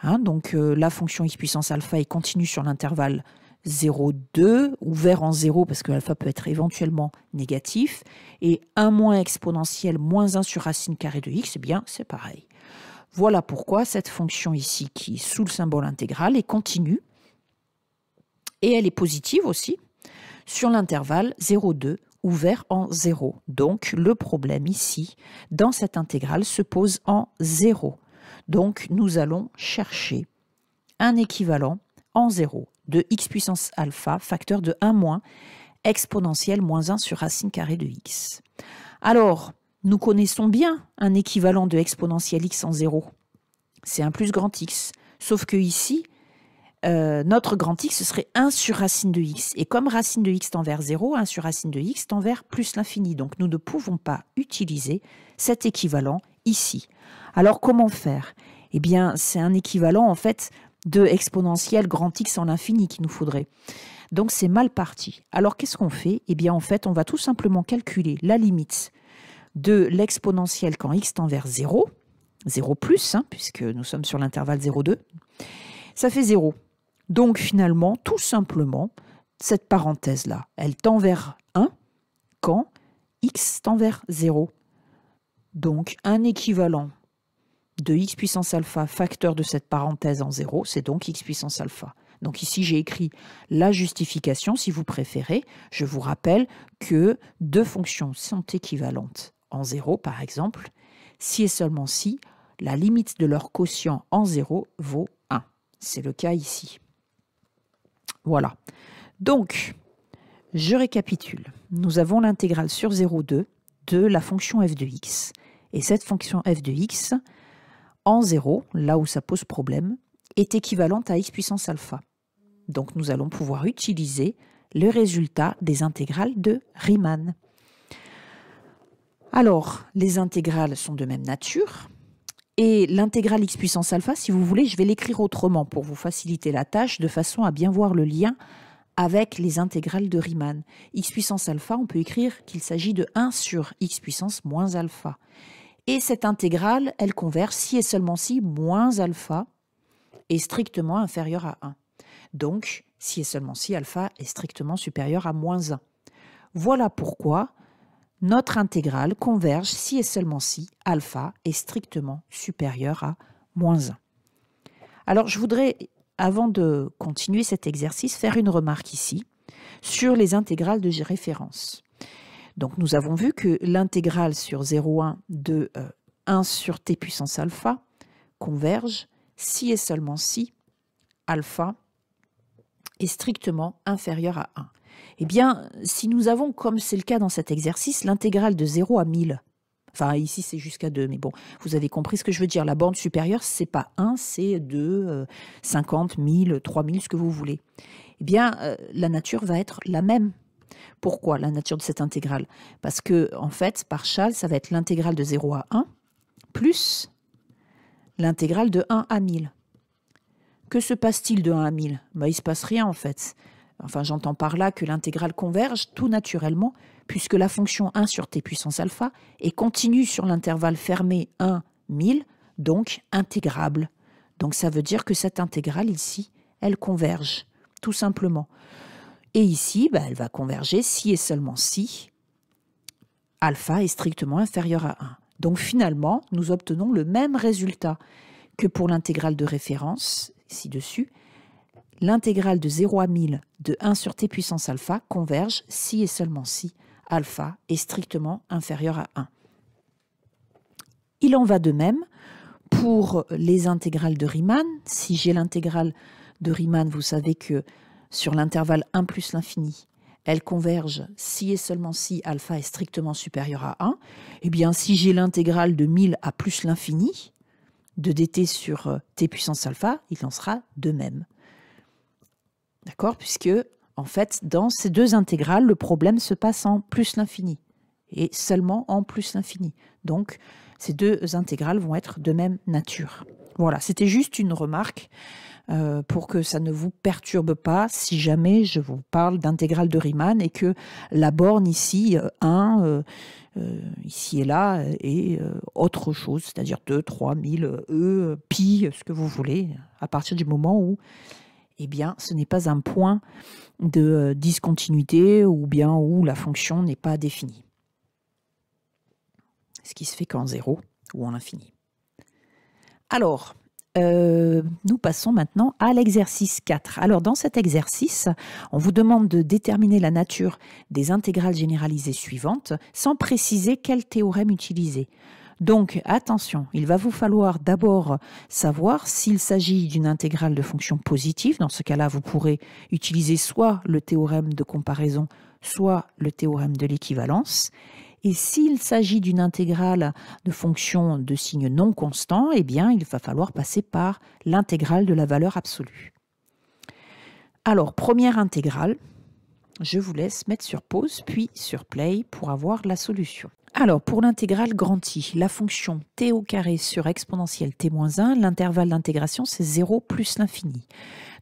Hein, donc la fonction x puissance alpha est continue sur l'intervalle 0,2, ouvert en 0 parce que alpha peut être éventuellement négatif, et 1 moins exponentielle moins 1 sur racine carrée de x, eh bien c'est pareil. Voilà pourquoi cette fonction ici, qui est sous le symbole intégral, est continue, et elle est positive aussi, sur l'intervalle 0,2, ouvert en 0. Donc le problème ici, dans cette intégrale, se pose en 0. Donc nous allons chercher un équivalent en 0 de x puissance alpha, facteur de 1 moins exponentielle moins 1 sur racine carrée de x. Alors, nous connaissons bien un équivalent de exponentielle x en 0. C'est 1 plus grand x. Sauf que ici, notre grand x, ce serait 1 sur racine de x. Et comme racine de x tend vers 0, 1 sur racine de x tend vers plus l'infini. Donc nous ne pouvons pas utiliser cet équivalent ici. Alors comment faire? Eh bien, c'est un équivalent en fait de exponentielle grand x en l'infini qu'il nous faudrait. Donc c'est mal parti. Alors qu'est-ce qu'on fait? Eh bien en fait, on va tout simplement calculer la limite de l'exponentielle quand x tend vers 0, 0 plus, hein, puisque nous sommes sur l'intervalle 0,2, ça fait 0. Donc finalement, tout simplement, cette parenthèse-là, elle tend vers 1 quand x tend vers 0. Donc un équivalent de x puissance alpha facteur de cette parenthèse en 0, c'est donc x puissance alpha. Donc ici, j'ai écrit la justification, si vous préférez. Je vous rappelle que deux fonctions sont équivalentes en 0, par exemple, si et seulement si la limite de leur quotient en 0 vaut 1. C'est le cas ici. Voilà. Donc, je récapitule. Nous avons l'intégrale sur 0,2 de la fonction f de x. Et cette fonction f de x, en 0, là où ça pose problème, est équivalente à x puissance alpha. Donc nous allons pouvoir utiliser le résultat des intégrales de Riemann. Alors, les intégrales sont de même nature. Et l'intégrale x puissance alpha, si vous voulez, je vais l'écrire autrement pour vous faciliter la tâche, de façon à bien voir le lien avec les intégrales de Riemann. X puissance alpha, on peut écrire qu'il s'agit de 1 sur x puissance moins alpha. Et cette intégrale, elle converge si et seulement si moins alpha est strictement inférieur à 1. Donc, si et seulement si alpha est strictement supérieur à moins 1. Voilà pourquoi notre intégrale converge si et seulement si alpha est strictement supérieur à moins 1. Alors, je voudrais, avant de continuer cet exercice, faire une remarque ici sur les intégrales de référence. Donc, nous avons vu que l'intégrale sur 0,1 de 1 sur t puissance alpha converge si et seulement si alpha est strictement inférieur à 1. Eh bien, si nous avons, comme c'est le cas dans cet exercice, l'intégrale de 0 à 1000, enfin ici c'est jusqu'à 2, mais bon, vous avez compris ce que je veux dire, la borne supérieure, c'est pas 1, c'est 2, 50, 1000, 3000, ce que vous voulez. Eh bien, la nature va être la même. Pourquoi la nature de cette intégrale? Parce que, en fait, par Chasles, ça va être l'intégrale de 0 à 1 plus l'intégrale de 1 à 1000. Que se passe-t-il de 1 à 1000? Il ne se passe rien, en fait. Enfin, j'entends par là que l'intégrale converge tout naturellement, puisque la fonction 1 sur t puissance alpha est continue sur l'intervalle fermé 1, 1000, donc intégrable. Donc ça veut dire que cette intégrale ici, elle converge, tout simplement. Et ici, elle va converger si et seulement si alpha est strictement inférieur à 1. Donc finalement, nous obtenons le même résultat que pour l'intégrale de référence, ci-dessus. L'intégrale de 0 à 1000 de 1 sur t puissance alpha converge si et seulement si alpha est strictement inférieur à 1. Il en va de même pour les intégrales de Riemann. Si j'ai l'intégrale de Riemann, vous savez que sur l'intervalle 1 plus l'infini, elle converge si et seulement si alpha est strictement supérieur à 1. Eh bien, si j'ai l'intégrale de 1000 à plus l'infini de dt sur t puissance alpha, il en sera de même. D'accord? Puisque, en fait, dans ces deux intégrales, le problème se passe en plus l'infini et seulement en plus l'infini. Donc, ces deux intégrales vont être de même nature. Voilà, c'était juste une remarque pour que ça ne vous perturbe pas si jamais je vous parle d'intégrale de Riemann et que la borne ici, 1, ici et là, est autre chose, c'est-à-dire 2, 3, 1000, pi, ce que vous voulez, à partir du moment où eh bien, ce n'est pas un point de discontinuité ou bien où la fonction n'est pas définie. Ce qui se fait qu'en 0 ou en l'infini. Alors, nous passons maintenant à l'exercice 4. Alors, dans cet exercice, on vous demande de déterminer la nature des intégrales généralisées suivantes sans préciser quel théorème utiliser. Donc, attention, il va vous falloir d'abord savoir s'il s'agit d'une intégrale de fonction positive. Dans ce cas-là, vous pourrez utiliser soit le théorème de comparaison, soit le théorème de l'équivalence. Et s'il s'agit d'une intégrale de fonction de signe non constant, eh bien, il va falloir passer par l'intégrale de la valeur absolue. Alors, première intégrale, je vous laisse mettre sur pause, puis sur play pour avoir la solution. Alors, pour l'intégrale grand I, la fonction t au carré sur exponentielle t-1, l'intervalle d'intégration, c'est 0 plus l'infini.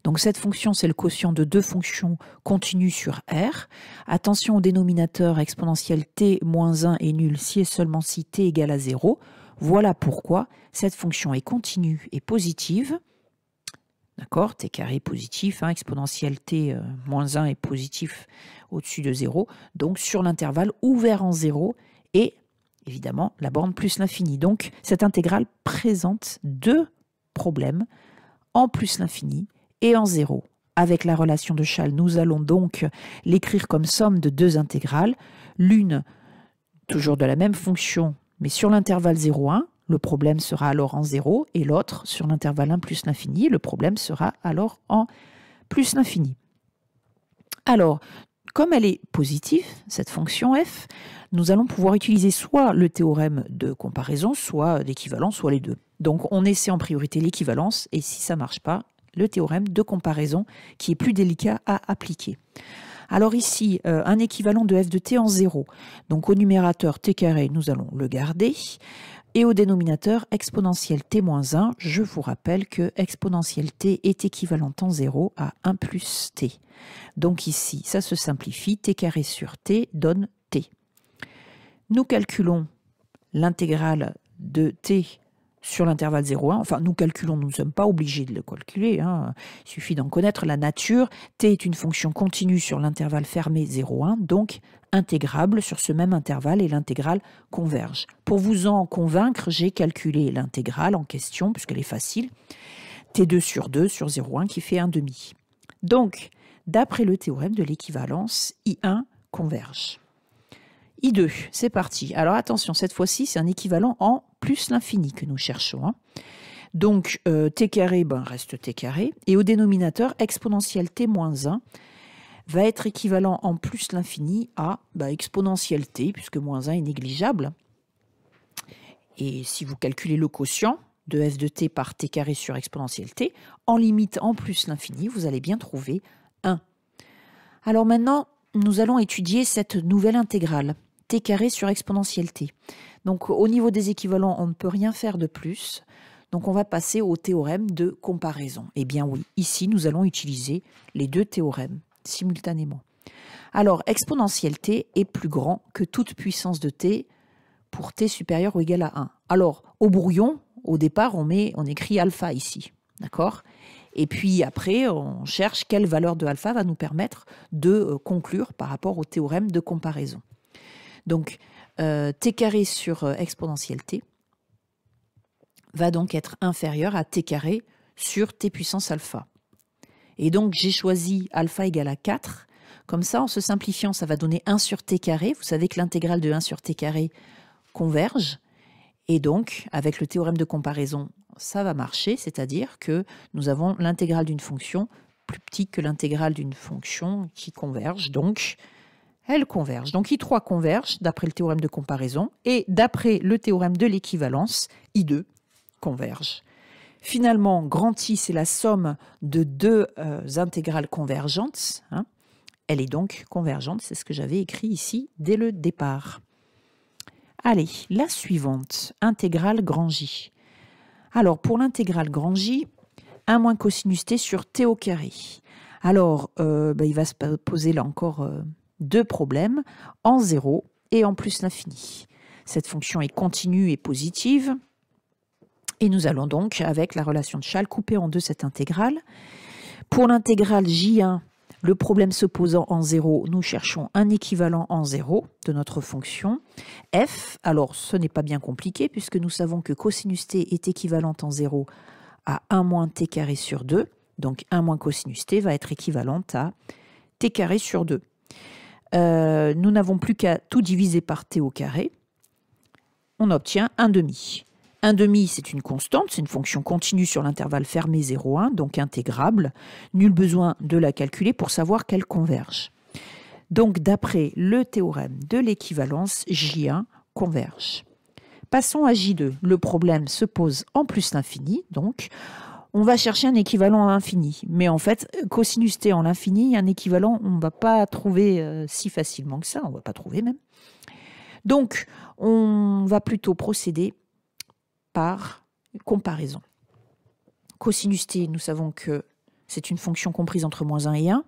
Donc, cette fonction, c'est le quotient de deux fonctions continues sur R. Attention au dénominateur, exponentielle t-1 est nul si et seulement si t égale à 0. Voilà pourquoi cette fonction est continue et positive D'accord, t carré est positif, hein, exponentielle t moins 1 est positif au-dessus de 0. Donc sur l'intervalle ouvert en 0 et évidemment la borne plus l'infini. Donc cette intégrale présente deux problèmes, en plus l'infini et en 0. Avec la relation de Schall, nous allons donc l'écrire comme somme de deux intégrales. L'une toujours de la même fonction, mais sur l'intervalle 0,1, le problème sera alors en 0, et l'autre sur l'intervalle 1 plus l'infini, le problème sera alors en plus l'infini. Alors, comme elle est positive, cette fonction f, nous allons pouvoir utiliser soit le théorème de comparaison, soit l'équivalence, soit les deux. Donc on essaie en priorité l'équivalence, et si ça ne marche pas, le théorème de comparaison qui est plus délicat à appliquer. Alors ici, un équivalent de f de t en 0. Donc au numérateur t carré, nous allons le garder. Et au dénominateur, exponentielle t moins 1, je vous rappelle que exponentielle t est équivalente en 0 à 1 plus t. Donc ici, ça se simplifie, t carré sur t donne t. Nous calculons l'intégrale de t sur l'intervalle 0,1. Enfin, nous calculons, nous ne sommes pas obligés de le calculer, hein. Il suffit d'en connaître la nature. T est une fonction continue sur l'intervalle fermé 0,1, donc intégrable sur ce même intervalle et l'intégrale converge. Pour vous en convaincre, j'ai calculé l'intégrale en question, puisqu'elle est facile. T2 sur 2 sur 0,1 qui fait 1,5. Donc, d'après le théorème de l'équivalence, I1 converge. I2, c'est parti. Alors attention, cette fois-ci, c'est un équivalent en plus l'infini que nous cherchons, hein. Donc, t carré reste t carré. Et au dénominateur, exponentielle t moins 1 va être équivalent en plus l'infini à exponentielle t, puisque moins 1 est négligeable. Et si vous calculez le quotient de f de t par t carré sur exponentielle t, en limite en plus l'infini, vous allez bien trouver 1. Alors maintenant, nous allons étudier cette nouvelle intégrale, t carré sur exponentielle t. Donc au niveau des équivalents, on ne peut rien faire de plus. Donc on va passer au théorème de comparaison. Eh bien oui, ici nous allons utiliser les deux théorèmes simultanément. Alors exponentielle t est plus grand que toute puissance de t pour t supérieur ou égal à 1. Alors au brouillon, au départ, on écrit alpha ici, d'accord? Et puis après, on cherche quelle valeur de alpha va nous permettre de conclure par rapport au théorème de comparaison. Donc, t carré sur exponentielle t va donc être inférieur à t carré sur t puissance alpha. Et donc, j'ai choisi alpha égale à 4. Comme ça, en se simplifiant, ça va donner 1 sur t carré. Vous savez que l'intégrale de 1 sur t carré converge. Et donc, avec le théorème de comparaison, ça va marcher, c'est-à-dire que nous avons l'intégrale d'une fonction plus petite que l'intégrale d'une fonction qui converge. Donc, elle converge. Donc, I3 converge d'après le théorème de comparaison et d'après le théorème de l'équivalence, I2 converge. Finalement, grand I, c'est la somme de deux intégrales convergentes, hein. Elle est donc convergente, c'est ce que j'avais écrit ici dès le départ. Allez, la suivante, intégrale grand J. Alors, pour l'intégrale grand J, 1 moins cosinus t sur t au carré. Alors, il va se poser là encore deux problèmes, en 0 et en plus l'infini. Cette fonction est continue et positive. Et nous allons donc, avec la relation de Schall, couper en deux cette intégrale. Pour l'intégrale J1, le problème se posant en 0, nous cherchons un équivalent en 0 de notre fonction f. Alors, ce n'est pas bien compliqué, puisque nous savons que cosinus t est équivalente en 0 à 1 moins t carré sur 2. Donc, 1 moins cosinus t va être équivalente à t carré sur 2. Nous n'avons plus qu'à tout diviser par t au carré. On obtient 1,5. 1,5, c'est une constante, c'est une fonction continue sur l'intervalle fermé 0,1, donc intégrable. Nul besoin de la calculer pour savoir qu'elle converge. Donc, d'après le théorème de l'équivalence, J1 converge. Passons à J2. Le problème se pose en plus l'infini, donc on va chercher un équivalent à l'infini. Mais en fait, cosinus t en l'infini, un équivalent, on ne va pas trouver si facilement que ça, on ne va pas trouver même. Donc, on va plutôt procéder par comparaison. Cosinus t, nous savons que c'est une fonction comprise entre moins 1 et 1.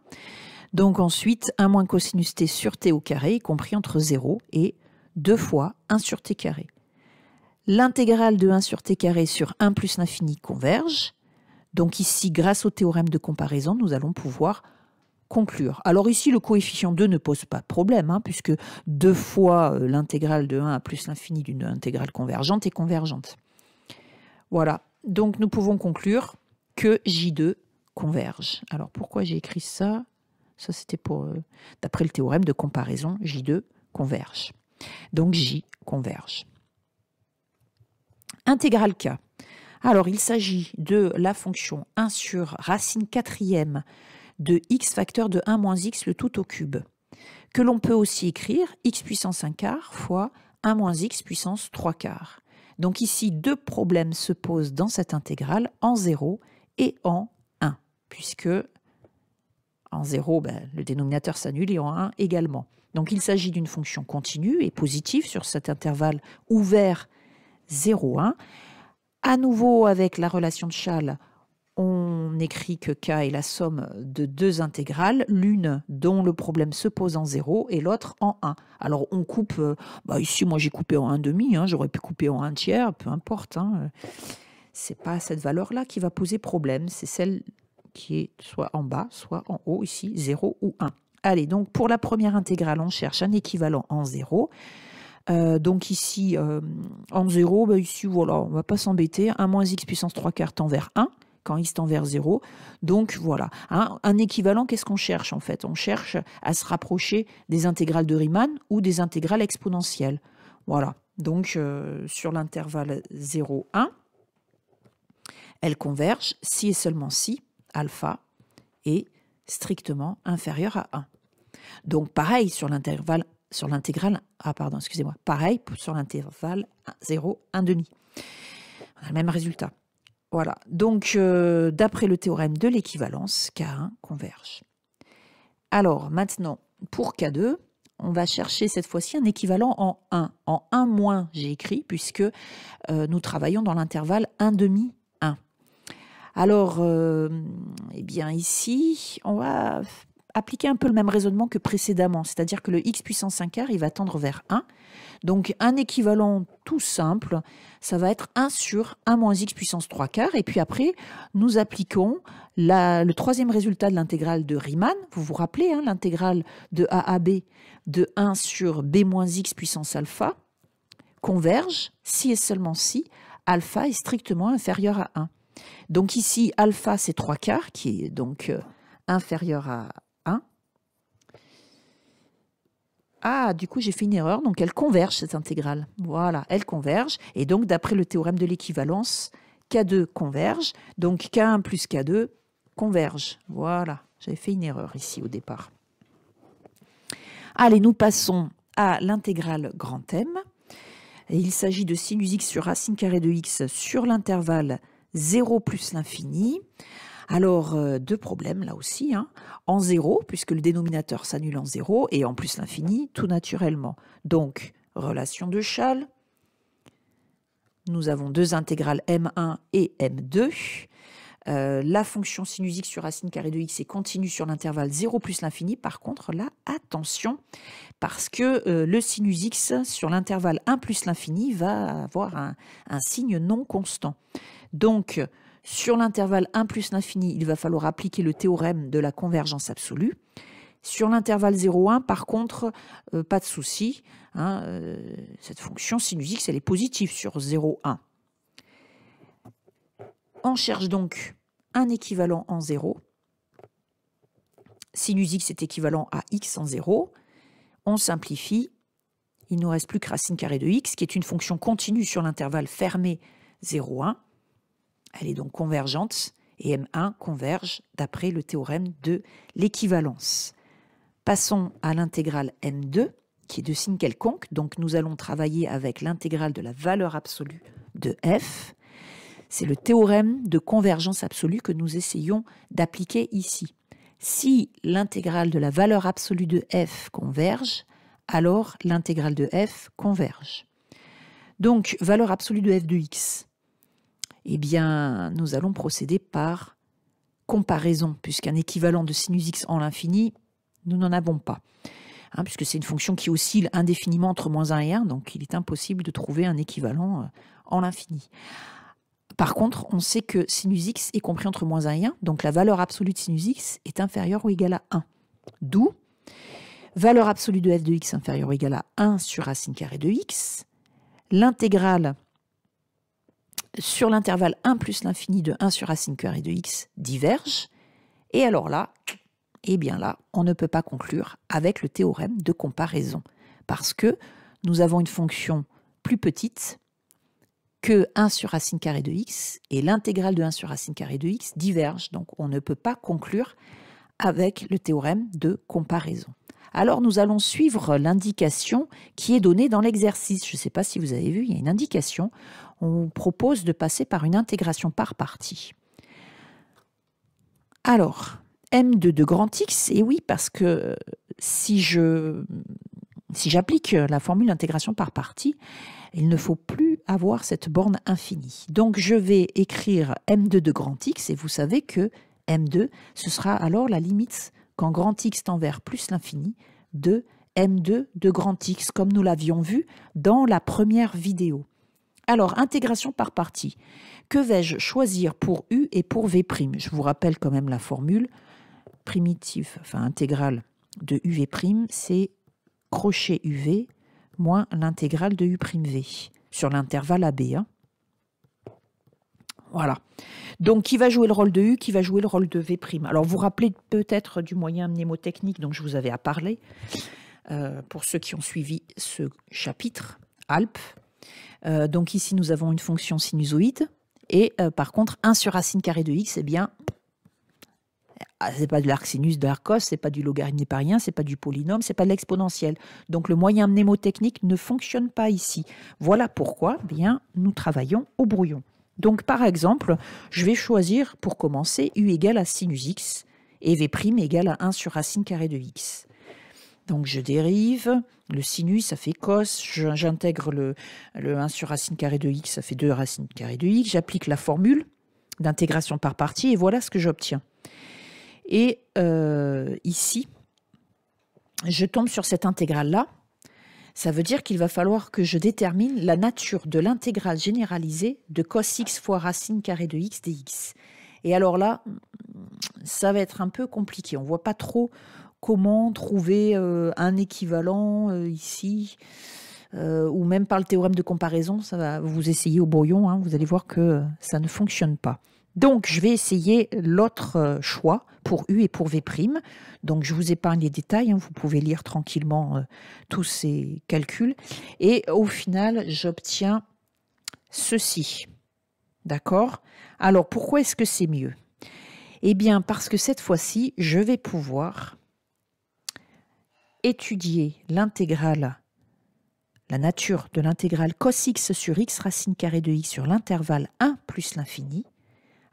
Donc ensuite, 1 moins cosinus t sur t au carré, compris entre 0 et 2 fois 1 sur t carré. L'intégrale de 1 sur t carré sur 1 plus l'infini converge. Donc ici, grâce au théorème de comparaison, nous allons pouvoir conclure. Alors ici, le coefficient 2 ne pose pas de problème, hein, puisque 2 fois l'intégrale de 1 à plus l'infini d'une intégrale convergente est convergente. Voilà, donc nous pouvons conclure que J2 converge. Alors pourquoi j'ai écrit ça? Ça c'était pour, d'après le théorème de comparaison, J2 converge. Donc J converge. Intégrale K. Alors il s'agit de la fonction 1 sur racine quatrième de x facteur de 1 moins x le tout au cube, que l'on peut aussi écrire x puissance 1 quart fois 1 moins x puissance 3 quarts. Donc ici, deux problèmes se posent dans cette intégrale, en 0 et en 1, puisque en 0, le dénominateur s'annule et en 1 également. Donc il s'agit d'une fonction continue et positive sur cet intervalle ouvert 0, 1. À nouveau, avec la relation de Schall, on écrit que K est la somme de deux intégrales, l'une dont le problème se pose en 0 et l'autre en 1. Alors on coupe, ici moi j'ai coupé en 1,5, hein, j'aurais pu couper en 1 tiers, peu importe. Hein. Ce n'est pas cette valeur-là qui va poser problème, c'est celle qui est soit en bas, soit en haut, ici 0 ou 1. Allez, donc pour la première intégrale, on cherche un équivalent en 0. Donc ici, en 0, ici voilà, on ne va pas s'embêter, 1 moins x puissance 3 quarts tend vers 1. Quand x tend vers 0. Donc voilà, hein, un équivalent, qu'est-ce qu'on cherche en fait? On cherche à se rapprocher des intégrales de Riemann ou des intégrales exponentielles. Voilà, donc sur l'intervalle 0, 1, elles convergent si et seulement si alpha est strictement inférieur à 1. Donc pareil sur l'intervalle, pareil sur l'intervalle 0, 1,5. On a le même résultat. Voilà, donc d'après le théorème de l'équivalence, K1 converge. Alors maintenant, pour K2, on va chercher cette fois-ci un équivalent en 1. En 1 moins, j'ai écrit, puisque nous travaillons dans l'intervalle 1,5, 1. Alors, eh bien ici, on va appliquer un peu le même raisonnement que précédemment, c'est-à-dire que le x puissance 5 quart, il va tendre vers 1. Donc un équivalent tout simple, ça va être 1 sur 1 moins x puissance 3 quarts. Et puis après, nous appliquons le troisième résultat de l'intégrale de Riemann. Vous vous rappelez, hein, l'intégrale de a à b de 1 sur b moins x puissance alpha converge si et seulement si alpha est strictement inférieur à 1. Donc ici, alpha, c'est 3 quarts, qui est donc inférieur à 1. Ah, du coup, j'ai fait une erreur. Donc, elle converge, cette intégrale. Voilà, elle converge. Et donc, d'après le théorème de l'équivalence, K2 converge. Donc, K1 plus K2 converge. Voilà, j'avais fait une erreur ici au départ. Allez, nous passons à l'intégrale grand M. Et il s'agit de sinus x sur racine carrée de x sur l'intervalle 0 plus l'infini. Alors, deux problèmes là aussi, hein. En 0, puisque le dénominateur s'annule en 0, et en plus l'infini, tout naturellement. Donc, relation de Schall, nous avons deux intégrales m1 et m2. La fonction sinus x sur racine carrée de x est continue sur l'intervalle 0 plus l'infini. Par contre, là, attention, parce que le sinus x sur l'intervalle 1 plus l'infini va avoir un signe non constant. Donc, sur l'intervalle 1 plus l'infini, il va falloir appliquer le théorème de la convergence absolue. Sur l'intervalle 0,1, par contre, pas de souci. Hein, cette fonction sinus x, elle est positive sur 0,1. On cherche donc un équivalent en 0. Sinus x est équivalent à x en 0. On simplifie. Il ne nous reste plus que racine carrée de x, qui est une fonction continue sur l'intervalle fermé 0,1. Elle est donc convergente et M1 converge d'après le théorème de l'équivalence. Passons à l'intégrale M2 qui est de signe quelconque. Donc nous allons travailler avec l'intégrale de la valeur absolue de f. C'est le théorème de convergence absolue que nous essayons d'appliquer ici. Si l'intégrale de la valeur absolue de f converge, alors l'intégrale de f converge. Donc valeur absolue de f de x. Eh bien, nous allons procéder par comparaison, puisqu'un équivalent de sinus x en l'infini, nous n'en avons pas. Hein, puisque c'est une fonction qui oscille indéfiniment entre moins 1 et 1, donc il est impossible de trouver un équivalent en l'infini. Par contre, on sait que sinus x est compris entre moins 1 et 1, donc la valeur absolue de sinus x est inférieure ou égale à 1. D'où valeur absolue de f de x inférieure ou égale à 1 sur racine carrée de x, l'intégrale sur l'intervalle 1 plus l'infini de 1 sur racine carrée de x diverge, et alors là, eh bien là, on ne peut pas conclure avec le théorème de comparaison, parce que nous avons une fonction plus petite que 1 sur racine carrée de x, et l'intégrale de 1 sur racine carrée de x diverge, donc on ne peut pas conclure avec le théorème de comparaison. Alors nous allons suivre l'indication qui est donnée dans l'exercice. Je ne sais pas si vous avez vu, il y a une indication. On propose de passer par une intégration par partie. Alors, M2 de grand X, et oui, parce que si j'applique la formule intégration par partie, il ne faut plus avoir cette borne infinie. Donc je vais écrire M2 de grand X, et vous savez que M2, ce sera alors la limite quand grand X tend vers plus l'infini de M2 de grand X, comme nous l'avions vu dans la première vidéo. Alors, intégration par partie. Que vais-je choisir pour U et pour V'? Je vous rappelle quand même la formule. Primitive, enfin intégrale de UV', c'est crochet UV moins l'intégrale de U'V sur l'intervalle AB. Hein. Voilà. Donc, qui va jouer le rôle de U, qui va jouer le rôle de V'? Alors, vous vous rappelez peut-être du moyen mnémotechnique dont je vous avais à parler, pour ceux qui ont suivi ce chapitre, ALP. Donc, ici, nous avons une fonction sinusoïde, et par contre, 1 sur racine carrée de x, eh bien, c'est pas de l'arc sinus, de l'arc cos, c'est pas du logarithme népérien, c'est pas du polynôme, c'est pas de l'exponentielle. Donc, le moyen mnémotechnique ne fonctionne pas ici. Voilà pourquoi, eh bien, nous travaillons au brouillon. Donc, par exemple, je vais choisir, pour commencer, u égale à sinus x et v' égale à 1 sur racine carrée de x. Donc, je dérive, le sinus, ça fait cos, j'intègre le 1 sur racine carrée de x, ça fait 2 racine carrée de x, j'applique la formule d'intégration par partie, et voilà ce que j'obtiens. Et ici, je tombe sur cette intégrale-là. Ça veut dire qu'il va falloir que je détermine la nature de l'intégrale généralisée de cos x fois racine carrée de x dx. Et alors là, ça va être un peu compliqué. On ne voit pas trop comment trouver un équivalent ici, ou même par le théorème de comparaison. Ça va vous essayer au brouillon, hein, vous allez voir que ça ne fonctionne pas. Donc, je vais essayer l'autre choix pour U et pour V'. Donc, je vous épargne les détails. Hein, vous pouvez lire tranquillement tous ces calculs. Et au final, j'obtiens ceci. D'accord? Alors, pourquoi est-ce que c'est mieux? Eh bien, parce que cette fois-ci, je vais pouvoir étudier l'intégrale, la nature de l'intégrale cos x sur x racine carrée de x sur l'intervalle 1 plus l'infini,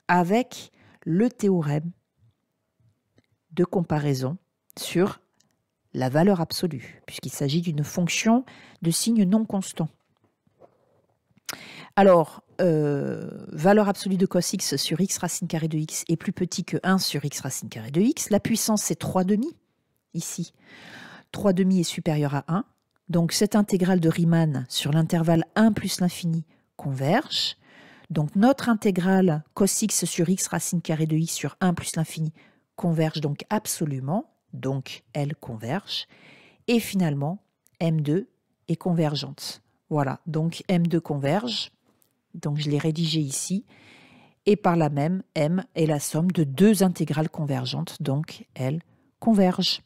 avec le théorème de comparaison sur la valeur absolue, puisqu'il s'agit d'une fonction de signe non constant. Alors, valeur absolue de cos x sur x racine carrée de x est plus petit que 1 sur x racine carrée de x. La puissance, c'est 3/2, ici. 3/2 est supérieur à 1. Donc, cette intégrale de Riemann sur l'intervalle 1 plus l'infini converge. Donc, notre intégrale cos x sur x racine carrée de x sur 1 plus l'infini converge donc absolument. Donc, elle converge. Et finalement, M2 est convergente. Voilà, donc M2 converge. Donc, je l'ai rédigé ici. Et par là même, M est la somme de deux intégrales convergentes. Donc, elles convergent.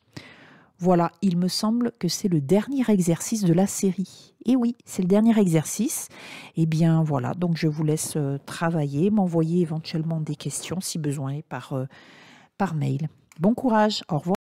Voilà, il me semble que c'est le dernier exercice de la série. Et oui, c'est le dernier exercice. Eh bien, voilà, donc je vous laisse travailler, m'envoyer éventuellement des questions, si besoin, par mail. Bon courage, au revoir.